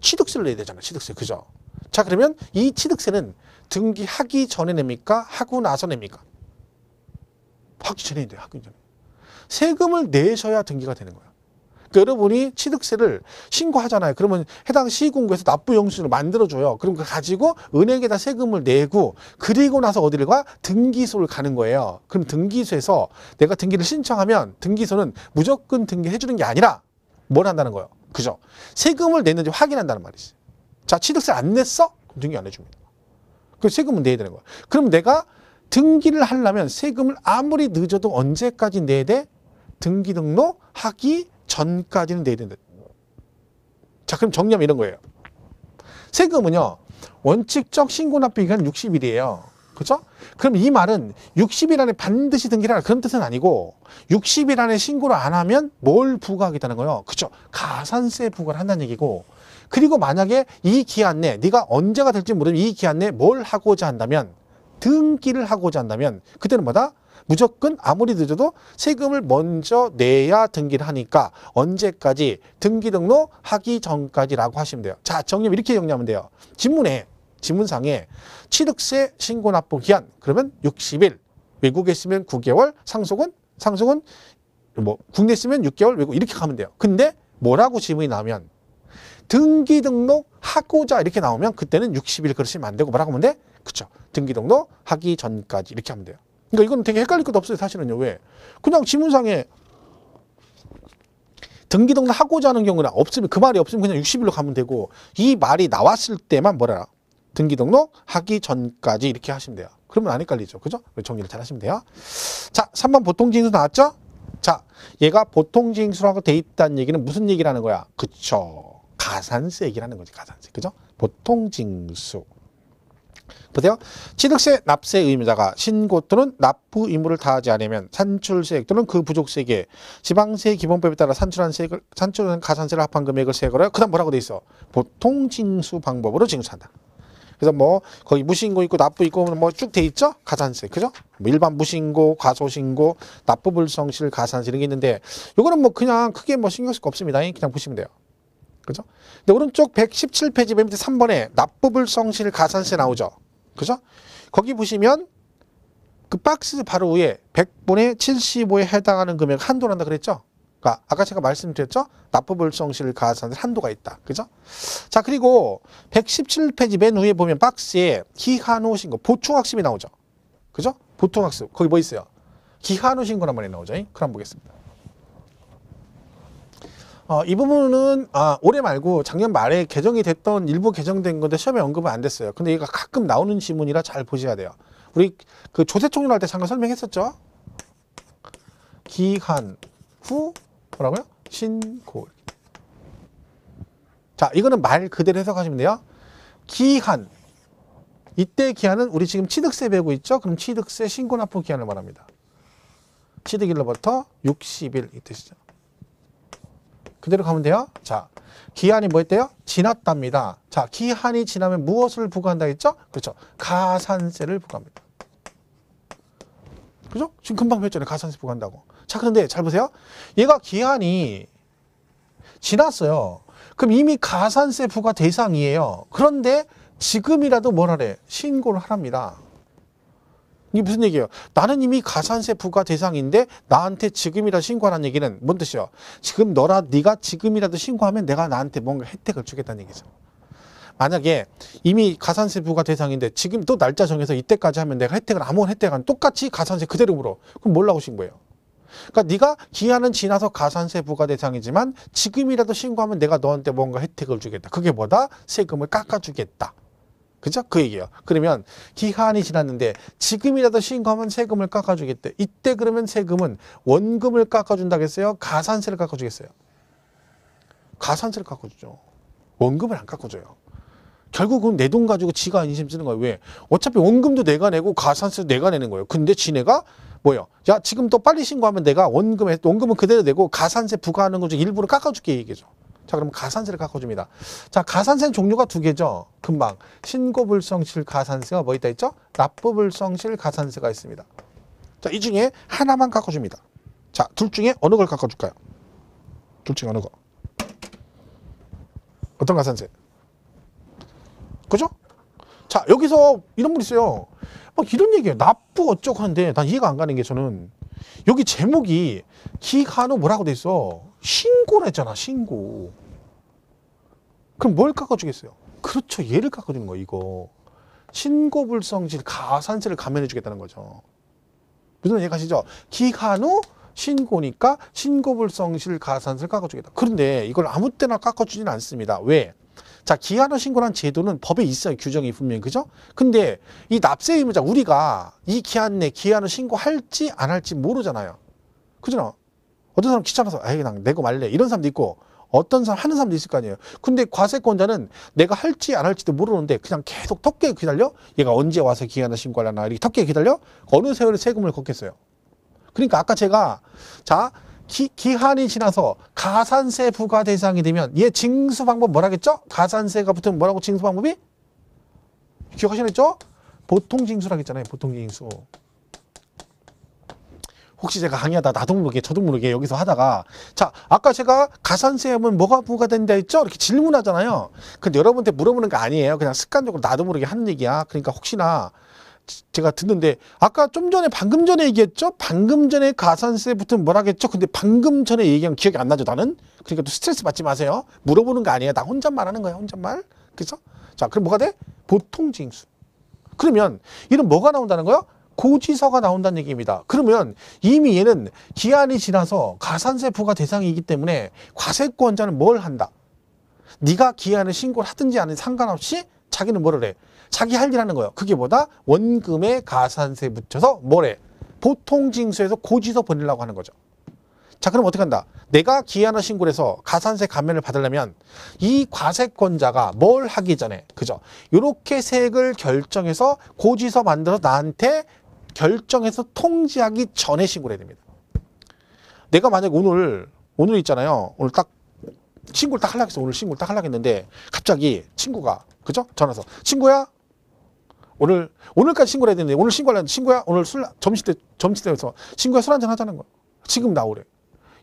취득세를 내야 되잖아요. 취득세. 그죠? 자, 그러면 이 취득세는 등기하기 전에 냅니까? 하고 나서 냅니까? 하기 전에 내야 돼요. 하기 전에. 세금을 내셔야 등기가 되는 거예요. 그러니까 여러분이 취득세를 신고하잖아요. 그러면 해당 시군구에서 납부 영수증을 만들어줘요. 그럼 그거 가지고 은행에다 세금을 내고, 그리고 나서 어디를 가? 등기소를 가는 거예요. 그럼 등기소에서 내가 등기를 신청하면 등기소는 무조건 등기해주는 게 아니라 뭘 한다는 거예요? 그죠? 세금을 냈는지 확인한다는 말이지. 자, 취득세 안 냈어? 그럼 등기 안 해줍니다. 그 세금은 내야 되는 거야. 그럼 내가 등기를 하려면 세금을 아무리 늦어도 언제까지 내야 돼? 등기 등록 하기 전까지는 내야 된다. 자, 그럼 정리하면 이런 거예요. 세금은요, 원칙적 신고납부 기간은 60일이에요. 그죠? 그럼 이 말은 60일 안에 반드시 등기를 하라, 그런 뜻은 아니고, 60일 안에 신고를 안 하면 뭘 부과하겠다는 거예요. 그죠? 가산세 부과를 한다는 얘기고, 그리고 만약에 이 기한 내, 네가 언제가 될지 모르면 이 기한 내 뭘 하고자 한다면, 등기를 하고자 한다면, 그때는 뭐다? 무조건 아무리 늦어도 세금을 먼저 내야 등기를 하니까 언제까지? 등기 등록 하기 전까지라고 하시면 돼요. 자, 정리하면 이렇게 정리하면 돼요. 지문상에 취득세 신고 납부 기한, 그러면 60일, 외국에 있으면 9개월, 상속은 뭐 국내에 있으면 6개월, 외국 이렇게 가면 돼요. 근데 뭐라고 지문이 나오면 등기 등록 하고자 이렇게 나오면 그때는 60일 그러시면 안 되고 뭐라고 하면 돼? 그쵸? 등기 등록 하기 전까지 이렇게 하면 돼요. 그러니까 이건 되게 헷갈릴 것도 없어요, 사실은요. 왜? 그냥 지문상에 등기 등록 하고자 하는 경우는 없으면, 그 말이 없으면 그냥 60일로 가면 되고, 이 말이 나왔을 때만 뭐라? 등기 등록 하기 전까지 이렇게 하시면 돼요. 그러면 안 헷갈리죠. 그죠? 정리를 잘 하시면 돼요. 자, 3번 보통징수 나왔죠? 자, 얘가 보통징수라고 돼 있다는 얘기는 무슨 얘기를 하는 거야? 그쵸. 가산세 얘기를 하는 거지, 가산세. 그죠? 보통징수. 보세요. 취득세 납세 의무자가 신고 또는 납부 의무를 다하지 않으면 산출세액 또는 그 부족세액에 지방세 기본법에 따라 산출한 가산세를 합한 금액을 세거라. 그다음 뭐라고 돼 있어? 보통징수 방법으로 징수한다. 그래서 뭐 거기 무신고 있고 납부 있고 뭐 쭉 돼 있죠? 가산세. 그죠? 뭐 일반 무신고, 과소신고, 납부불성실 가산세 이런 게 있는데, 요거는 뭐 그냥 크게 뭐 신경 쓸 거 없습니다. 그냥 보시면 돼요. 그죠? 근데 오른쪽 117페이지 맨 밑에 3번에 납부불성실 가산세 나오죠? 그죠? 거기 보시면 그 박스 바로 위에 100분의 75에 해당하는 금액 한도란다 그랬죠? 그러니까 아까 제가 말씀드렸죠? 납부불성실 가산세 한도가 있다. 그죠? 자, 그리고 117페이지 맨 위에 보면 박스에 기한 후 신고, 보충학습이 나오죠? 그죠? 보통학습. 거기 뭐 있어요? 기한 후 신고란 말이 나오죠? 그럼 보겠습니다. 이 부분은 올해 말고 작년 말에 개정이 됐던, 일부 개정된 건데 시험에 언급은 안 됐어요. 근데 얘가 가끔 나오는 지문이라 잘 보셔야 돼요. 우리 그 조세 총론 할 때 잠깐 설명했었죠? 기한 후 뭐라고요? 신고. 자, 이거는 말 그대로 해석하시면 돼요. 기한, 이때 기한은 우리 지금 취득세 배우고 있죠? 그럼 취득세 신고 납부 기한을 말합니다. 취득일로부터 60일 이 뜻이죠. 그대로 가면 돼요. 자, 기한이 뭐였대요? 지났답니다. 자, 기한이 지나면 무엇을 부과한다 했죠? 그렇죠. 가산세를 부과합니다. 그죠? 지금 금방 배웠잖아요. 가산세 부과한다고. 자, 그런데 잘 보세요. 얘가 기한이 지났어요. 그럼 이미 가산세 부과 대상이에요. 그런데 지금이라도 뭘 하래? 신고를 하랍니다. 이게 무슨 얘기예요? 나는 이미 가산세 부과 대상인데 나한테 지금이라도 신고하라는 얘기는 뭔 뜻이야? 지금 네가 지금이라도 신고하면 내가 나한테 뭔가 혜택을 주겠다는 얘기죠. 만약에 이미 가산세 부과 대상인데 지금 또 날짜 정해서 이때까지 하면 내가 혜택을 아무런 혜택 안 똑같이 가산세 그대로 물어. 그럼 뭘 하고 신고해요? 그러니까 네가 기한은 지나서 가산세 부과 대상이지만 지금이라도 신고하면 내가 너한테 뭔가 혜택을 주겠다. 그게 뭐다? 세금을 깎아주겠다. 그죠? 그 얘기예요. 그러면 기한이 지났는데 지금이라도 신고하면 세금을 깎아주겠대. 이때 그러면 세금은 원금을 깎아준다겠어요? 가산세를 깎아주겠어요? 가산세를 깎아주죠. 원금을 안 깎아줘요. 결국은 내 돈 가지고 지가 인심 쓰는 거예요. 왜? 어차피 원금도 내가 내고 가산세도 내가 내는 거예요. 근데 지네가 뭐예요? 야, 지금 또 빨리 신고하면 내가 원금은 그대로 내고 가산세 부과하는 거 중 일부를 깎아줄게 이 얘기죠. 자, 그럼 가산세를 깎아줍니다. 자, 가산세는 종류가 두 개죠. 금방 신고불성실 가산세가 뭐 있다 했죠? 납부불성실 가산세가 있습니다. 자, 이 중에 하나만 깎아줍니다. 자, 둘 중에 어느 걸 깎아줄까요? 둘 중에 어느 거? 어떤 가산세? 그죠? 자, 여기서 이런 분 있어요. 막 이런 얘기예요. 납부 어쩌고 하는데 난 이해가 안 가는 게 저는 여기 제목이 기간 후 뭐라고 돼 있어? 신고를 했잖아. 신고. 그럼 뭘 깎아주겠어요? 그렇죠. 얘를 깎아주는 거예요. 이거. 신고불성실 가산세를 감면해 주겠다는 거죠. 무슨 얘기 가시죠? 기간 후 신고니까 신고불성실 가산세를 깎아주겠다. 그런데 이걸 아무 때나 깎아주지는 않습니다. 왜? 자, 기한 후 신고란 제도는 법에 있어요. 규정이 분명히. 그죠? 근데 이 납세 의무자 우리가 이 기한 내 기한 후 신고할지 안 할지 모르잖아요. 그죠? 어떤 사람 귀찮아서 에이 그냥 내고 말래 이런 사람도 있고 어떤 사람 하는 사람도 있을 거 아니에요. 근데 과세권자는 내가 할지 안 할지도 모르는데 그냥 계속 턱게 기다려? 얘가 언제 와서 기한 후 신고하려나 이렇게 턱게 기다려? 어느 세월에 세금을 걷겠어요. 그러니까 아까 제가 자 기한이 지나서 가산세 부과 대상이 되면 얘 징수 방법 뭐라겠죠? 가산세가 붙으면 뭐라고 징수 방법이? 기억하시겠죠? 보통 징수라고 했잖아요. 보통 징수. 혹시 제가 강의하다 나도 모르게 저도 모르게 여기서 하다가 자 아까 제가 가산세 하면 뭐가 부과된다 했죠? 이렇게 질문하잖아요. 근데 여러분한테 물어보는 거 아니에요. 그냥 습관적으로 나도 모르게 하는 얘기야. 그러니까 혹시나 제가 듣는데 아까 좀 전에 방금 전에 얘기했죠? 방금 전에 가산세 붙으면 뭐라겠죠? 근데 방금 전에 얘기한 기억이 안 나죠 나는? 그러니까 또 스트레스 받지 마세요. 물어보는 거 아니에요. 나 혼잣말 하는 거야 혼잣말. 그래서 자 그럼 뭐가 돼? 보통 징수. 그러면 이는 뭐가 나온다는 거예요? 고지서가 나온다는 얘기입니다. 그러면 이미 얘는 기한이 지나서 가산세 부과 대상이기 때문에 과세권자는 뭘 한다? 네가 기한을 신고를 하든지 안 하든지 상관없이 자기는 뭐를 해? 자기 할 일 하는 거예요. 그게 뭐다? 원금에 가산세 붙여서 뭐래? 보통징수에서 고지서 보내려고 하는 거죠. 자, 그럼 어떻게 한다? 내가 기한을 신고를 해서 가산세 감면을 받으려면 이 과세권자가 뭘 하기 전에, 그죠? 요렇게 세액을 결정해서 고지서 만들어서 나한테 결정해서 통지하기 전에 신고를 해야 됩니다. 내가 만약 오늘 있잖아요. 오늘 딱 신고를 딱 하려고 했어. 오늘 신고를 딱 하려고 했는데 갑자기 친구가 그죠? 전화서 친구야 오늘까지 신고를 해야 되는데 오늘 신고하려는데 친구야 오늘 점심때에서 친구야 술 한잔 하자는 거야. 지금 나오래.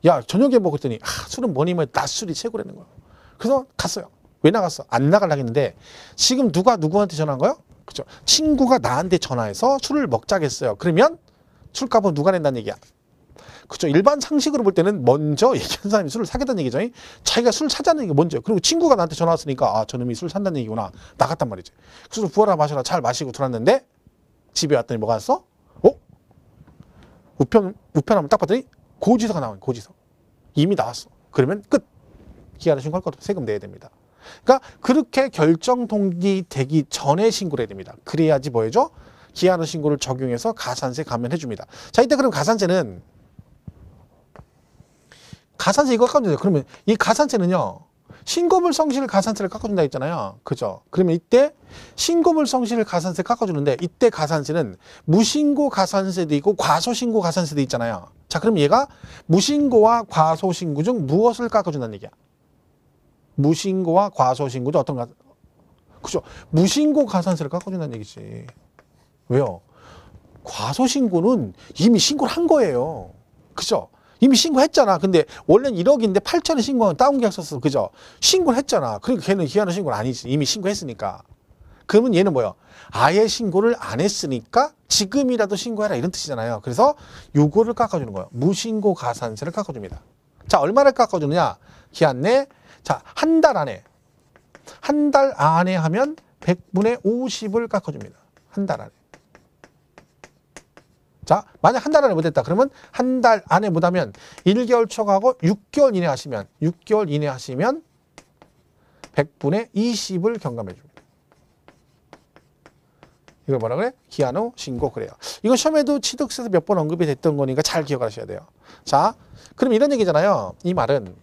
야 저녁에 먹었더니 술은 뭐니면 낮술이 최고라는 거야. 그래서 갔어요. 왜 나갔어? 안 나가려고 했는데 지금 누가 누구한테 전화한 거야? 그죠? 친구가 나한테 전화해서 술을 먹자겠어요. 그러면 술값은 누가 낸다는 얘기야. 그죠? 일반 상식으로 볼 때는 먼저 얘기한 사람이 술을 사겠다는 얘기죠. 자기가 술 사자는 게 먼저예요. 그리고 친구가 나한테 전화 왔으니까 아 저놈이 술 산다는 얘기구나. 나갔단 말이지. 술을 부어라 마셔라 잘 마시고 들어왔는데 집에 왔더니 뭐가 왔어? 우편함을 딱 봤더니 고지서가 나와요. 고지서. 이미 나왔어. 그러면 끝. 기한을 신고할 것도 세금 내야 됩니다. 그러니까 그렇게 결정 통지되기 전에 신고를 해야 됩니다. 그래야지 뭐 해줘? 기한의 신고를 적용해서 가산세 감면해 줍니다. 자, 이때 그럼 가산세 이거 깎아주세요. 그러면 이 가산세는요. 신고불성실 가산세를 깎아준다 했잖아요. 그죠? 그러면 이때 신고불성실 가산세 깎아주는데 이때 가산세는 무신고 가산세도 있고 과소신고 가산세도 있잖아요. 자, 그럼 얘가 무신고와 과소신고 중 무엇을 깎아준다는 얘기야? 무신고와 과소신고 중 어떤 그죠? 무신고 가산세를 깎아준다는 얘기지. 왜요? 과소신고는 이미 신고를 한 거예요. 그죠? 이미 신고했잖아. 근데 원래는 1억인데 8천에 신고하면 다운계약 썼어. 그죠? 신고를 했잖아. 그러니까 걔는 기한의 신고는 아니지. 이미 신고했으니까. 그러면 얘는 뭐예요? 아예 신고를 안 했으니까 지금이라도 신고해라 이런 뜻이잖아요. 그래서 요거를 깎아주는 거예요. 무신고 가산세를 깎아줍니다. 자, 얼마를 깎아주느냐? 기한 내, 자, 한 달 안에. 한 달 안에 하면 100분의 50을 깎아줍니다. 한 달 안에. 자, 만약 한 달 안에 못했다. 그러면 한 달 안에 못하면 1개월 초과하고 6개월 이내 하시면 100분의 20을 경감해 줍니다. 이걸 뭐라 그래? 기한 후 신고 그래요. 이건 시험에도 취득세에서 몇 번 언급이 됐던 거니까 잘 기억하셔야 돼요. 자, 그럼 이런 얘기잖아요. 이 말은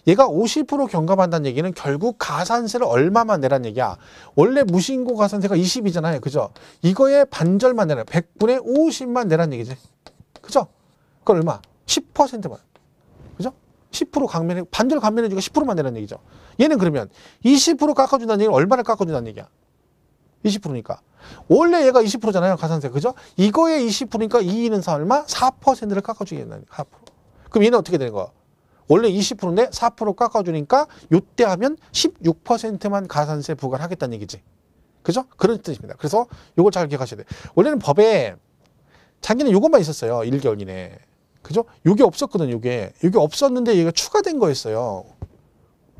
얘가 50% 경감한다는 얘기는 결국 가산세를 얼마만 내란 얘기야. 원래 무신고 가산세가 20이잖아요. 그죠? 이거의 반절만 내라. 100분의 50만 내란 얘기지. 그죠? 그건 얼마? 10%만. 그죠? 10% 강면해, 반절 감면해주고 10%만 내란 얘기죠. 얘는 그러면 20% 깎아준다는 얘기는 얼마를 깎아준다는 얘기야? 20%니까. 원래 얘가 20%잖아요. 가산세. 그죠? 이거의 20%니까 2는 얼마? 4%를 깎아주겠다는 4%. 그럼 얘는 어떻게 되는 거야? 원래 20%인데 4% 깎아주니까 요때 하면 16%만 가산세 부과를 하겠다는 얘기지. 그죠? 그런 뜻입니다. 그래서 요걸 잘 기억하셔야 돼요. 원래는 법에 자기는 요것만 있었어요. 1개월 이내. 그죠? 요게 없었거든요. 요게 없었는데 얘가 추가된 거였어요.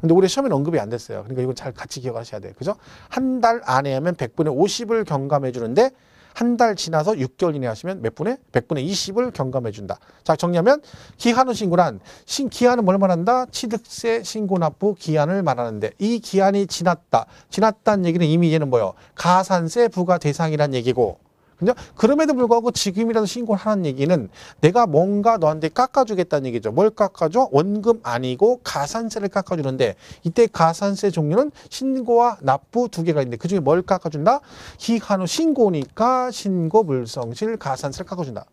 근데 올해 시험에는 언급이 안 됐어요. 그러니까 이걸 잘 같이 기억하셔야 돼요. 그죠? 한 달 안에 하면 100분의 50을 경감해 주는데 한 달 지나서 6개월 이내 하시면 몇 분의? 100분의 20을 경감해 준다. 자, 정리하면 기한 후 신고란 기한은 뭘 말한다? 취득세 신고 납부 기한을 말하는데 이 기한이 지났다. 지났다는 얘기는 이미 얘는 뭐예요? 가산세 부과 대상이란 얘기고. 그죠? 그럼에도 불구하고 지금이라도 신고를 하는 얘기는 내가 뭔가 너한테 깎아주겠다는 얘기죠. 뭘 깎아줘? 원금 아니고 가산세를 깎아주는데 이때 가산세 종류는 신고와 납부 두 개가 있는데 그중에 뭘 깎아준다? 기한 후 신고니까 신고 불성실 가산세를 깎아준다.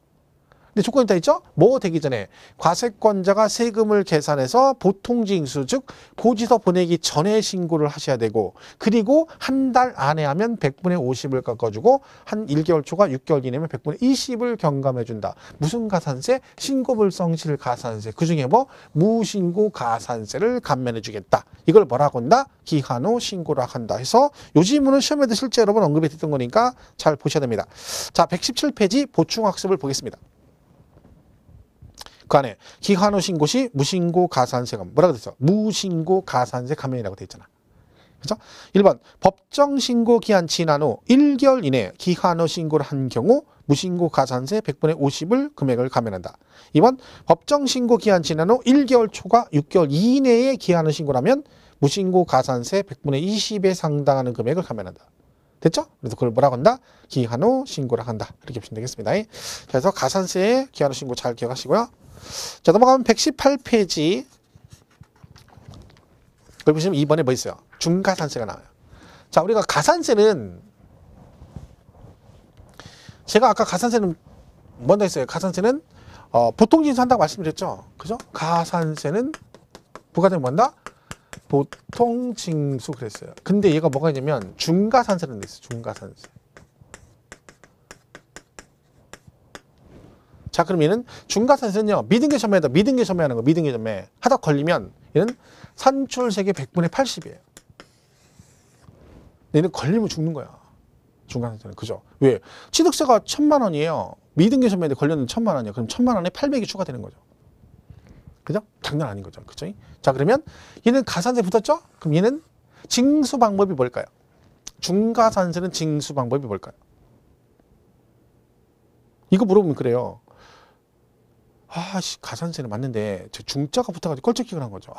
근데 조건이 다 있죠? 뭐 되기 전에 과세권자가 세금을 계산해서 보통징수 즉 고지서 보내기 전에 신고를 하셔야 되고 그리고 한 달 안에 하면 100분의 50을 깎아주고 한 1개월 초과 6개월 이내면 100분의 20을 경감해 준다. 무슨 가산세? 신고불성실 가산세. 그중에 뭐 무신고 가산세를 감면해 주겠다. 이걸 뭐라고 한다? 기한 후 신고를 한다 해서 요 지문은 시험에도 실제 여러 번 언급이 됐던 거니까 잘 보셔야 됩니다. 자, 117페이지 보충학습을 보겠습니다. 그 안에 기한 후 신고 시 무신고 가산세가 뭐라고 됐어? 무신고 가산세 감면이라고 돼 있잖아. 그죠? 1번 법정 신고 기한 지난 후 1개월 이내 기한 후 신고를 한 경우 무신고 가산세 100분의 50을 금액을 감면한다. 2번 법정 신고 기한 지난 후 1개월 초과 6개월 이내에 기한 후 신고를 하면 무신고 가산세 100분의 20에 상당하는 금액을 감면한다. 됐죠? 그래서 그걸 뭐라고 한다? 기한 후 신고를 한다. 이렇게 보시면 되겠습니다. 그래서 가산세의 기한 후 신고 잘 기억하시고요. 자, 넘어가면 118페이지. 여기 보시면 2번에 뭐 있어요? 중가산세가 나와요. 자, 우리가 가산세는 제가 아까 가산세는 뭔가 있어요. 가산세는 보통징수 한다고 말씀드렸죠. 그죠? 가산세는 부과되면 뭔다? 보통징수 그랬어요. 근데 얘가 뭐가 있냐면 중가산세라는 게 있어요. 중가산세. 자, 그럼 얘는 중가산세는요. 미등기 점매하다. 미등기 점매하는 거. 미등기 점매. 하다 걸리면 얘는 산출세계 100분의 80이에요. 얘는 걸리면 죽는 거야. 중가산세는. 그죠? 왜? 취득세가 1000만 원이에요. 미등기 점매인데 걸렸는데 1000만 원이에요. 그럼 1000만 원에 800이 추가되는 거죠. 그죠? 장난 아닌 거죠. 그죠? 자, 그러면 얘는 가산세 붙었죠? 그럼 얘는 징수 방법이 뭘까요? 중가산세는 징수 방법이 뭘까요? 이거 물어보면 그래요. 가산세는 맞는데 저 중자가 붙어가지고 껄쩍기를 한 거죠.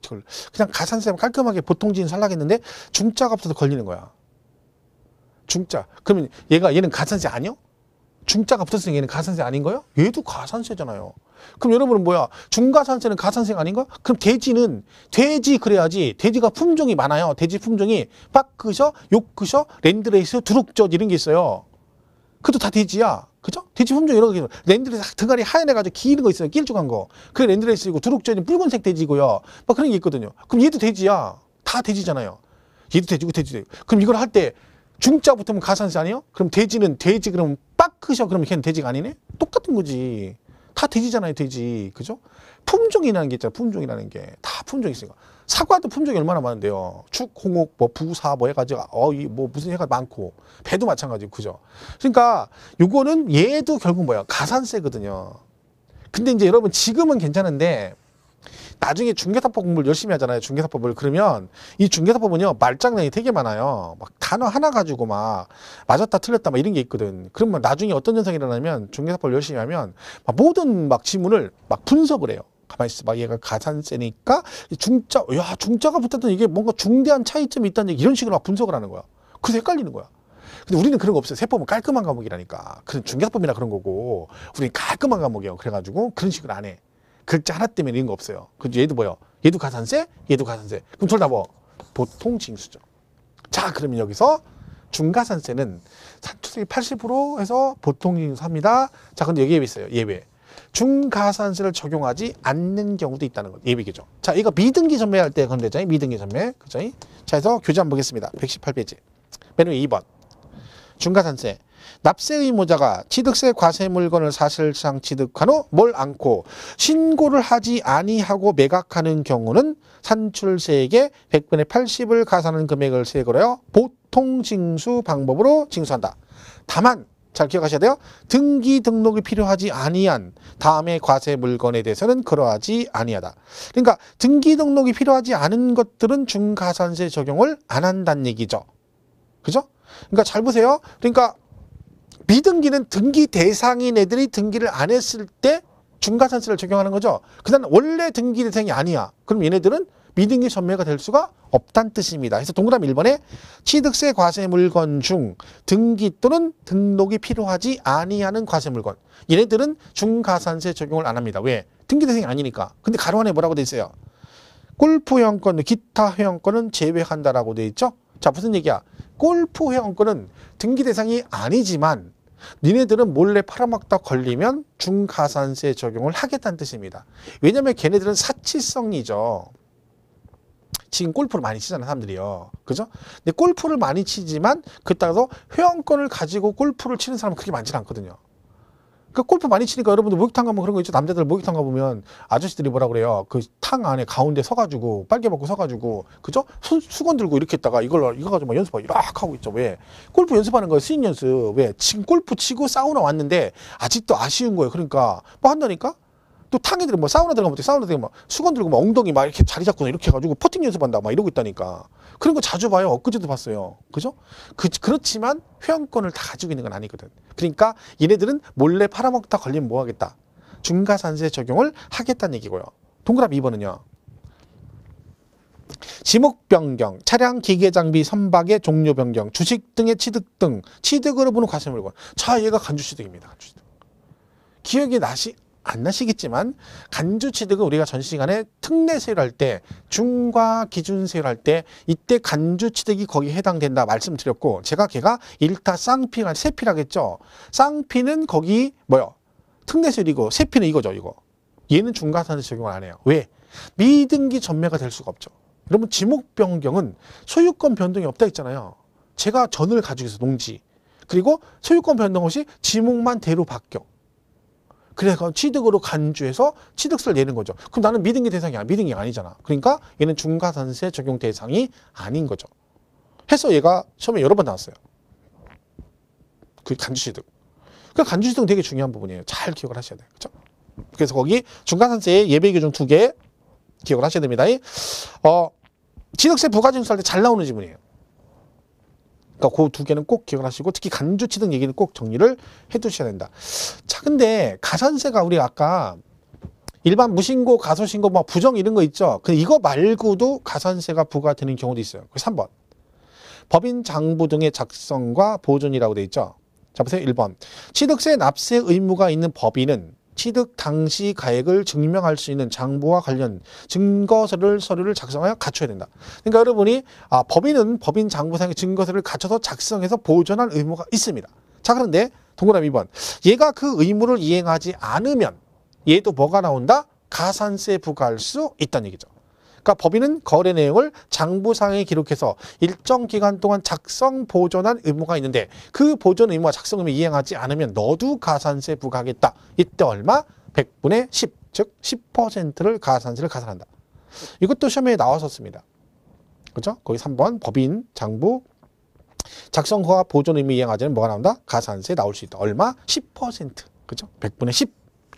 저걸 그냥 가산세만 깔끔하게 보통징수 하려고 했는데 중자가 붙어서 걸리는 거야. 중자. 그러면 얘는 가산세 아니요? 중자가 붙었으니까 얘는 가산세 아닌 거예요? 얘도 가산세잖아요. 그럼 여러분은 뭐야? 중가산세는 가산세가 아닌가? 그럼 돼지 그래야지. 돼지가 품종이 많아요. 돼지 품종이 빠크셔, 요크셔, 랜드레이스, 두룩젓 이런 게 있어요. 그것도 다 돼지야. 그죠? 돼지 품종 여러 개 있어요. 랜드레이스 등갈이 하얀해가지고 기는 거 있어요. 길쭉한 거. 그게 랜드레이스이고 두룩젓이 붉은색 돼지고요. 막 그런 게 있거든요. 그럼 얘도 돼지야. 다 돼지잖아요. 얘도 돼지고 돼지고. 그럼 이걸 할 때 중자 붙으면 가산세 아니에요? 그럼 돼지는 돼지 그러면 빠크셔 그러면 걔는 돼지가 아니네? 똑같은 거지. 다 돼지잖아요. 돼지. 그죠? 품종이라는 게 있잖아. 품종이라는 게. 다 품종이 있으니까. 사과도 품종이 얼마나 많은데요. 축, 홍옥, 뭐 부사 뭐 해가지고 뭐 무슨 해가 많고 배도 마찬가지고 그죠. 그러니까 요거는 얘도 결국 뭐야 가산세거든요. 근데 이제 여러분 지금은 괜찮은데 나중에 중개사법 공부를 열심히 하잖아요. 중개사법을. 그러면 이 중개사법은요 말장난이 되게 많아요. 막 단어 하나 가지고 막 맞았다 틀렸다 막 이런 게 있거든. 그러면 나중에 어떤 현상이 일어나면 중개사법을 열심히 하면 막 모든 막 지문을 막 분석을 해요. 가만히 있어 봐. 얘가 가산세니까 중자가 붙었던 이게 뭔가 중대한 차이점이 있다는 얘기 이런 식으로 막 분석을 하는 거야. 그래서 헷갈리는 거야. 근데 우리는 그런 거 없어요. 세법은 깔끔한 과목이라니까. 그런 중개사법이나 그런 거고 우리는 깔끔한 과목이에요. 그래가지고 그런 식으로 안 해. 글자 하나 때문에 이런 거 없어요. 그 얘도 뭐요? 얘도 가산세? 얘도 가산세. 그럼 둘 다 뭐? 보통 징수죠. 자, 그러면 여기서 중가산세는 산출세율 80% 해서 보통 징수합니다. 자, 근데 여기 예외 있어요. 예외. 중가산세를 적용하지 않는 경우도 있다는 것. 예외겠죠. 자, 이거 미등기 전매할 때 그럼 되잖아요. 미등기 전매. 그죠? 자, 해서 교재 한번 보겠습니다. 118페이지. 맨 위에 2번. 중가산세. 납세 의무자가 취득세 과세 물건을 사실상 취득한 후 뭘 안고 신고를 하지 아니하고 매각하는 경우는 산출세액의 100분의 80을 가산하는 금액을 세액으로 하여 보통 징수 방법으로 징수한다. 다만 잘 기억하셔야 돼요. 등기 등록이 필요하지 아니한 다음에 과세 물건에 대해서는 그러하지 아니하다. 그러니까 등기 등록이 필요하지 않은 것들은 중가산세 적용을 안 한다는 얘기죠. 그죠? 그러니까 잘 보세요. 그러니까 미등기는 등기 대상인 애들이 등기를 안 했을 때 중가산세를 적용하는 거죠. 그다음 원래 등기 대상이 아니야. 그럼 얘네들은 미등기 전매가 될 수가 없다는 뜻입니다. 그래서 동그라미 1번에 취득세 과세 물건 중 등기 또는 등록이 필요하지 아니하는 과세 물건. 얘네들은 중가산세 적용을 안 합니다. 왜? 등기 대상이 아니니까. 근데 가로 안에 뭐라고 돼 있어요? 골프 회원권, 기타 회원권은 제외한다라고 돼 있죠. 자, 무슨 얘기야? 골프 회원권은 등기 대상이 아니지만 니네들은 몰래 팔아먹다 걸리면 중가산세 적용을 하겠다는 뜻입니다. 왜냐면 걔네들은 사치성이죠. 지금 골프를 많이 치잖아요, 사람들이요. 그죠? 근데 골프를 많이 치지만 그따라서 회원권을 가지고 골프를 치는 사람은 그렇게 많지는 않거든요. 그 골프 많이 치니까 여러분들 목욕탕 가면 그런 거 있죠. 남자들 목욕탕 가보면 아저씨들이 뭐라 그래요. 그 탕 안에 가운데 서가지고 빨개 벗고 서가지고 그죠? 수건 들고 이렇게 있다가 이거 가지고 막 연습하고 이렇게 하고 있죠. 왜? 골프 연습하는 거예요. 스윙 연습. 왜? 지금 골프 치고 사우나 왔는데 아직도 아쉬운 거예요. 그러니까 뭐 한다니까? 또 탕애들은 뭐 사우나 들어가면 사우나 들어가면 수건 들고 막 엉덩이 막 이렇게 자리 잡고 이렇게 해가지고 퍼팅 연습한다 막 이러고 있다니까. 그런 거 자주 봐요. 엊그제도 봤어요. 그죠? 그렇지만 회원권을 다 가지고 있는 건 아니거든. 그러니까 얘네들은 몰래 팔아먹다 걸리면 뭐 하겠다? 중가산세 적용을 하겠다는 얘기고요. 동그라미 2번은요. 지목 변경, 차량 기계 장비 선박의 종료 변경, 주식 등의 취득 등 취득으로 보는 과세 물건. 자, 얘가 간주취득입니다. 간주취득. 기억이 안 나시겠지만 간주취득은 우리가 전 시간에 특례세율 할 때 중과 기준세율 할 때 이때 간주취득이 거기에 해당된다 말씀드렸고 제가 걔가 1타 쌍피가 세피라겠죠. 쌍피는 거기 뭐요? 특례세율이고 세피는 이거죠. 이거. 얘는 중과산세 적용을 안 해요. 왜? 미등기 전매가 될 수가 없죠. 여러분 지목 변경은 소유권 변동이 없다 했잖아요. 제가 전을 가지고 있어 농지. 그리고 소유권 변동 없이 지목만 대로 바뀌어. 그래서 취득으로 간주해서 취득세를 내는 거죠. 그럼 나는 미등기 대상이 미등기가 아니잖아. 그러니까 얘는 중과산세 적용 대상이 아닌 거죠. 해서 얘가 처음에 여러 번 나왔어요. 그 간주취득. 그 간주취득은 되게 중요한 부분이에요. 잘 기억을 하셔야 돼요. 그렇죠? 그래서 거기 중과산세의 예외 규정 2개 기억을 하셔야 됩니다. 취득세 부가징수 할 때 잘 나오는 지문이에요. 그러니까 그 2개는 꼭 기억을 하시고 특히 간주취득 얘기는 꼭 정리를 해 두셔야 된다. 자, 근데 가산세가 우리 아까 일반 무신고, 가소신고, 뭐 부정 이런 거 있죠. 근데 이거 말고도 가산세가 부과되는 경우도 있어요. 3번. 법인 장부 등의 작성과 보존이라고 돼 있죠. 자, 보세요. 1번. 취득세 납세 의무가 있는 법인은 취득 당시 가액을 증명할 수 있는 장부와 관련 서류를 작성하여 갖춰야 된다. 그러니까 여러분이 법인은 법인 장부상의 증거서를 갖춰서 작성해서 보존할 의무가 있습니다. 자, 그런데 동그라미 2번. 얘가 그 의무를 이행하지 않으면 얘도 뭐가 나온다? 가산세 부과할 수 있다는 얘기죠. 그러니까 법인은 거래 내용을 장부상에 기록해서 일정 기간 동안 작성, 보존한 의무가 있는데 그 보존 의무와 작성 의무 이행하지 않으면 너도 가산세 부과하겠다. 이때 얼마? 100분의 10, 즉 10%를 가산세를 가산한다. 이것도 시험에 나왔었습니다. 그죠? 거기 3번 법인, 장부, 작성, 허가, 보존 의무 이행하자는 뭐가 나온다? 가산세 나올 수 있다. 얼마? 10%. 그죠? 100분의 10.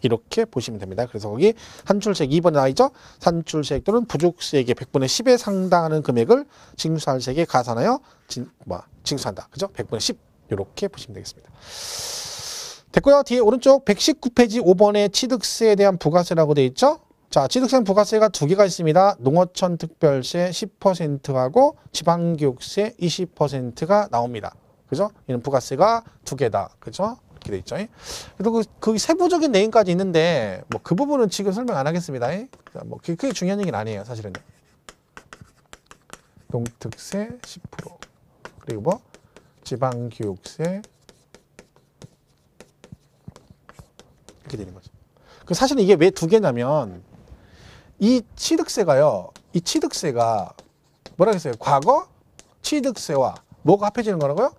이렇게 보시면 됩니다. 그래서 거기 산출세액 2번에 나와있죠? 산출세액 또는 부족세액의 100분의 10에 상당하는 금액을 징수할 세액에 가산하여 징수한다. 그죠? 100분의 10. 이렇게 보시면 되겠습니다. 됐고요. 뒤에 오른쪽 119페이지 5번에 취득세에 대한 부가세라고 되어 있죠? 자, 취득세 부가세가 두 개가 있습니다. 농어촌 특별세 10%하고 지방교육세 20%가 나옵니다. 그죠? 이는 부가세가 두 개다. 그죠? 이렇게 돼 있죠. 그리고 그 세부적인 내용까지 있는데 뭐 그 부분은 지금 설명 안 하겠습니다. 뭐 그게 중요한 얘기는 아니에요. 사실은. 농특세 10% 그리고 뭐 지방교육세 이렇게 되는 거죠. 그 사실은 이게 왜 두 개냐면 이 취득세가요. 이 취득세가 뭐라 그랬어요? 과거 취득세와 뭐가 합해지는 거라고요?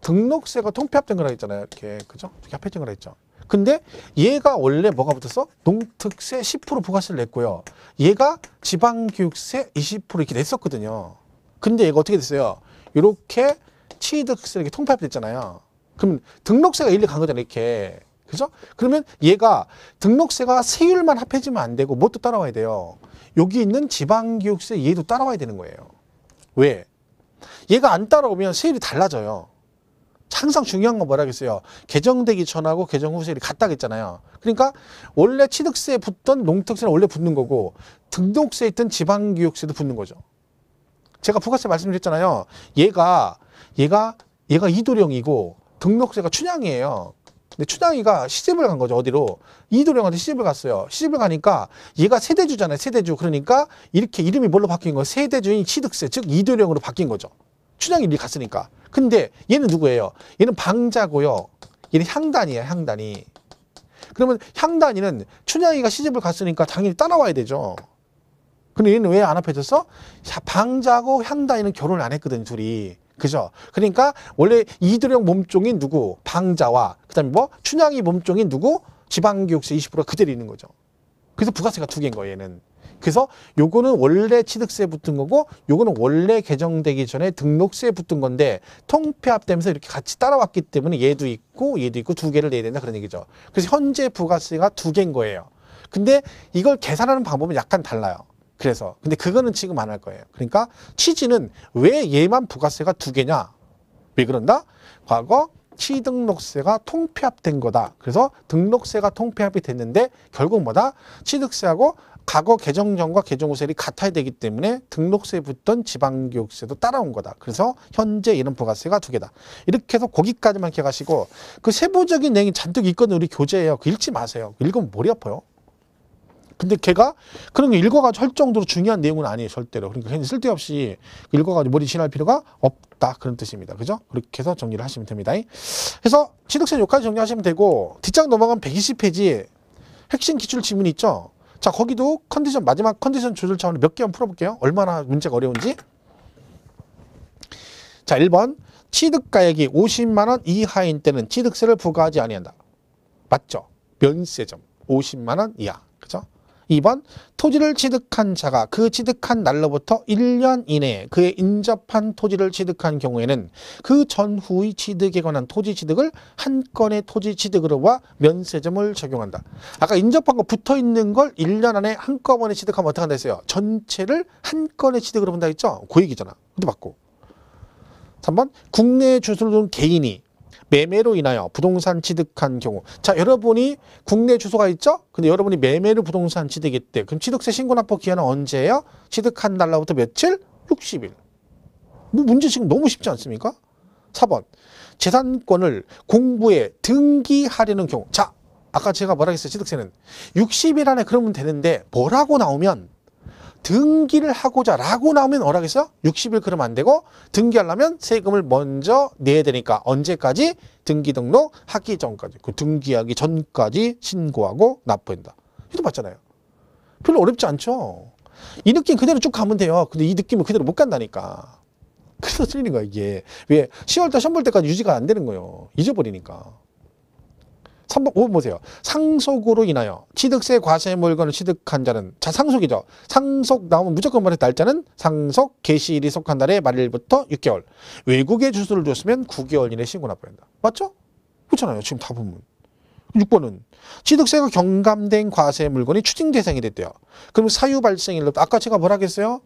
등록세가 통폐합된 거라 했잖아요. 이렇게 그죠? 이렇게 합해진 거라 했죠. 근데 얘가 원래 뭐가 붙었어? 농특세 10% 부가세를 냈고요. 얘가 지방교육세 20% 이렇게 냈었거든요. 근데 얘가 어떻게 됐어요? 이렇게 취득세 이렇게 통폐합됐잖아요. 그럼 등록세가 일리 간 거잖아요. 이렇게. 그죠? 그러면 얘가 등록세가 세율만 합해지면 안 되고 뭣도 따라와야 돼요. 여기 있는 지방교육세 얘도 따라와야 되는 거예요. 왜? 얘가 안 따라오면 세율이 달라져요. 항상 중요한 건 뭐라겠어요? 개정되기 전하고 개정 후 세율이 같다겠잖아요. 그러니까 원래 취득세에 붙던 농특세는 원래 붙는 거고 등록세에 있던 지방교육세도 붙는 거죠. 제가 부가세 말씀드렸잖아요. 얘가 이도령이고 등록세가 춘향이에요. 근데 춘향이가 시집을 간 거죠. 어디로? 이도령한테 시집을 갔어요. 시집을 가니까 얘가 세대주잖아요. 세대주. 그러니까 이렇게 이름이 뭘로 바뀐 거예요? 세대주인 취득세, 즉 이도령으로 바뀐 거죠. 춘향이 이리 갔으니까. 근데 얘는 누구예요? 얘는 방자고요. 얘는 향단이에요. 향단이. 그러면 향단이는 춘향이가 시집을 갔으니까 당연히 따라와야 되죠. 근데 얘는 왜 안 합해졌어? 방자고 향단이는 결혼을 안 했거든요. 둘이. 그죠? 그러니까 원래 이도령 몸종인 누구? 방자와 그다음에 뭐? 춘향이 몸종인 누구? 지방교육세 20%가 그대로 있는 거죠. 그래서 부가세가 두 개인 거예요. 얘는. 그래서 요거는 원래 취득세에 붙은 거고 요거는 원래 개정되기 전에 등록세에 붙은 건데 통폐합되면서 이렇게 같이 따라왔기 때문에 얘도 있고 두 개를 내야 된다 그런 얘기죠. 그래서 현재 부가세가 두 개인 거예요. 근데 이걸 계산하는 방법은 약간 달라요. 그래서 근데 그거는 지금 안 할 거예요. 그러니까 취지는 왜 얘만 부가세가 두 개냐? 왜 그런다? 과거 취등록세가 통폐합된 거다. 그래서 등록세가 통폐합이 됐는데 결국 뭐다? 취득세하고 과거 개정 전과 개정 후 세율이 같아야 되기 때문에 등록세에 붙던 지방교육세도 따라온 거다. 그래서 현재 이런 부가세가 두 개다. 이렇게 해서 거기까지만 기억하시고 그 세부적인 내용이 잔뜩 있거든요. 우리 교재예요. 그 읽지 마세요. 읽으면 머리 아파요. 근데 걔가 그런 거 읽어가지고 할 정도로 중요한 내용은 아니에요. 절대로. 그러니까 괜히 쓸데없이 읽어가지고 머리 지날 필요가 없다. 그런 뜻입니다. 그죠? 그렇게 해서 정리를 하시면 됩니다. 그래서 취득세 여기까지 정리하시면 되고 뒷장 넘어가면 120페이지 핵심 기출 지문이 있죠. 자, 거기도 컨디션, 마지막 컨디션 조절 차원을 몇 개만 풀어볼게요. 얼마나 문제가 어려운지. 자, 1번. 취득가액이 50만 원 이하인 때는 취득세를 부과하지 아니한다. 맞죠? 면세점. 50만 원 이하. 그죠? 2번. 토지를 취득한 자가 그 취득한 날로부터 1년 이내에 그의 인접한 토지를 취득한 경우에는 그 전후의 취득에 관한 토지 취득을 한 건의 토지 취득으로 봐 면세점을 적용한다. 아까 인접한 거 붙어 있는 걸 1년 안에 한꺼번에 취득하면 어떻게 한다 했어요? 전체를 한 건의 취득으로 본다 했죠? 그 얘기잖아. 근데 맞고. 3번. 국내 주소를 둔 개인이 매매로 인하여 부동산 취득한 경우. 자, 여러분이 국내 주소가 있죠? 근데 여러분이 매매로 부동산 취득했대. 그럼 취득세 신고 납부 기한은 언제예요? 취득한 날로부터 며칠? 60일. 뭐 문제 지금 너무 쉽지 않습니까? 4번. 재산권을 공부에 등기하려는 경우. 자, 아까 제가 뭐라 했어요? 취득세는 60일 안에 그러면 되는데 뭐라고 나오면 등기를 하고자 라고 나오면 뭐라 했어요? 60일 그러면 안 되고 등기하려면 세금을 먼저 내야 되니까 언제까지? 등기 등록 하기 전까지. 그 등기하기 전까지 신고하고 납부한다. 이것도 맞잖아요. 별로 어렵지 않죠? 이 느낌 그대로 쭉 가면 돼요. 근데 이 느낌을 그대로 못 간다니까. 그래서 틀리는 거야 이게. 왜 10월달 시험 볼 때까지 유지가 안 되는 거예요. 잊어버리니까. 3번, 5번 보세요. 상속으로 인하여 취득세 과세 물건을 취득한 자는, 자, 상속이죠. 상속 나오면 무조건 말해 날짜는 상속 개시일이 속한 달의 말일부터 6개월. 외국에 주소를 줬으면 9개월 이내에 신고 납부해야 한다. 맞죠? 그렇잖아요. 지금 다 보면. 6번은 취득세가 경감된 과세 물건이 추징 대상이 됐대요. 그럼 사유 발생일로부터 아까 제가 뭐라 했어요?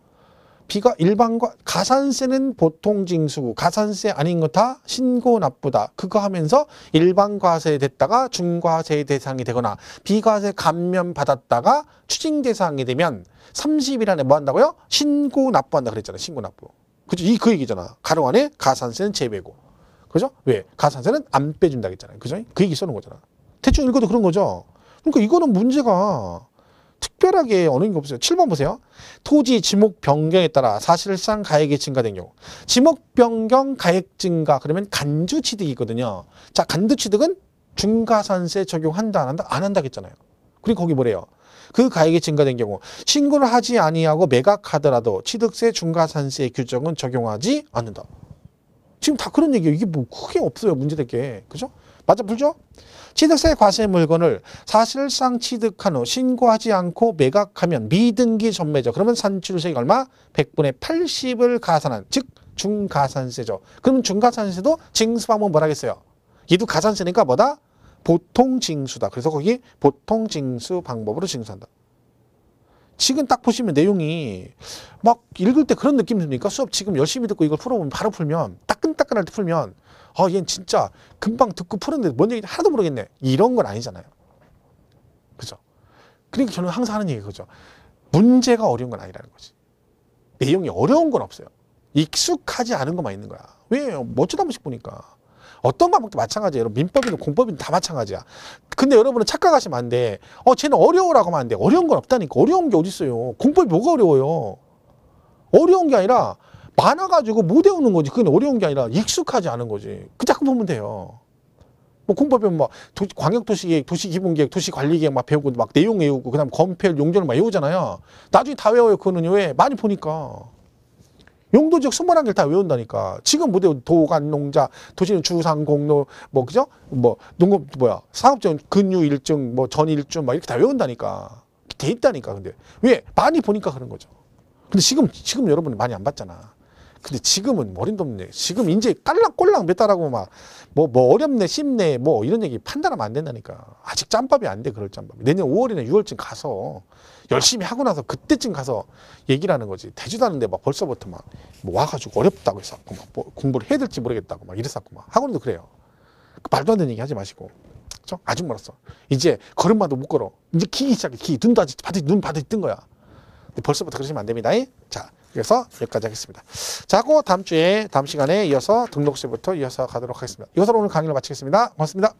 비가 일반과 가산세는 보통 징수고 가산세 아닌 거 다 신고 납부다. 그거 하면서 일반 과세 됐다가 중과세 대상이 되거나 비과세 감면 받았다가 추징 대상이 되면 30일 안에 뭐 한다고요? 신고 납부한다 그랬잖아요. 신고 납부. 그죠? 그 얘기잖아. 가로 안에 가산세는 제외고. 그죠? 왜? 가산세는 안 빼준다 그랬잖아요. 그죠? 그 얘기 써놓은 거잖아. 대충 읽어도 그런 거죠. 그러니까 이거는 문제가 특별하게 어려운 게 없어요. 7번 보세요. 토지 지목 변경에 따라 사실상 가액이 증가된 경우. 지목 변경 가액 증가 그러면 간주 취득이거든요. 자, 간주 취득은 중과산세 적용한다 안 한다? 안 한다 했잖아요. 그리고 거기 뭐래요? 그 가액이 증가된 경우 신고를 하지 아니하고 매각하더라도 취득세 중과산세 규정은 적용하지 않는다. 지금 다 그런 얘기예요. 이게 뭐 크게 없어요. 문제될 게. 그죠? 맞아 풀죠? 취득세 과세 물건을 사실상 취득한 후 신고하지 않고 매각하면 미등기 전매죠. 그러면 산출세가 얼마? 100분의 80을 가산한, 즉 중가산세죠. 그러면 중가산세도 징수하면 뭐라 하겠어요? 얘도 가산세니까 뭐다? 보통징수다. 그래서 거기 보통징수 방법으로 징수한다. 지금 딱 보시면 내용이 막 읽을 때 그런 느낌 듭니까? 수업 지금 열심히 듣고 이걸 풀어보면 바로 풀면 따끈따끈할 때 풀면 얘는 진짜 금방 듣고 푸는데 뭔 얘기인지 하나도 모르겠네. 이런 건 아니잖아요. 그죠? 그러니까 저는 항상 하는 얘기 그죠? 문제가 어려운 건 아니라는 거지. 내용이 어려운 건 없어요. 익숙하지 않은 것만 있는 거야. 왜? 어쩌다 한 번씩 보니까. 어떤 과목도 마찬가지예요. 민법이든 공법이든 다 마찬가지야. 근데 여러분은 착각하시면 안 돼. 쟤는 어려우라고 하면 안 돼. 어려운 건 없다니까. 어려운 게 어디 있어요. 공법이 뭐가 어려워요. 어려운 게 아니라 많아가지고 못 외우는 거지. 그건 어려운 게 아니라 익숙하지 않은 거지. 그 자꾸 보면 돼요. 뭐 공법이면 뭐 광역도시계획, 도시기본계획, 도시관리계획 막 배우고 막 내용 외우고 그다음 건폐율, 용적을 막 외우잖아요. 나중에 다 외워요. 그거는 왜? 많이 보니까. 용도지역 21개를 다 외운다니까. 지금 못 외워. 도간, 농자, 도시는 주상, 공로, 뭐, 그죠? 뭐, 농업, 사업적 근유 일증, 뭐, 전 일주, 막 이렇게 다 외운다니까. 돼 있다니까. 근데. 왜? 많이 보니까 그런 거죠. 근데 지금 여러분이 많이 안 봤잖아. 근데 지금은 머리도 없네. 지금 이제 깔랑꼴랑 몇 달하고 막, 뭐 어렵네, 쉽네, 뭐 이런 얘기 판단하면 안 된다니까. 아직 짬밥이 안 돼, 그럴 짬밥이. 내년 5월이나 6월쯤 가서 열심히 하고 나서 그때쯤 가서 얘기를 하는 거지. 되지도 않은데 막 벌써부터 막 뭐 와가지고 어렵다고 해서 막 뭐 공부를 해야 될지 모르겠다고 막 이랬었고 막 학원도 그래요. 말도 안 되는 얘기 하지 마시고. 그렇죠? 아직 멀었어. 이제 걸음마도 못 걸어. 이제 기기 시작해. 눈도 아직 눈 바닥이 뜬 거야. 근데 벌써부터 그러시면 안 됩니다. 자, 그래서 여기까지 하겠습니다. 자, 그 다음 시간에 이어서 등록세부터 이어서 가도록 하겠습니다. 이것으로 오늘 강의를 마치겠습니다. 고맙습니다.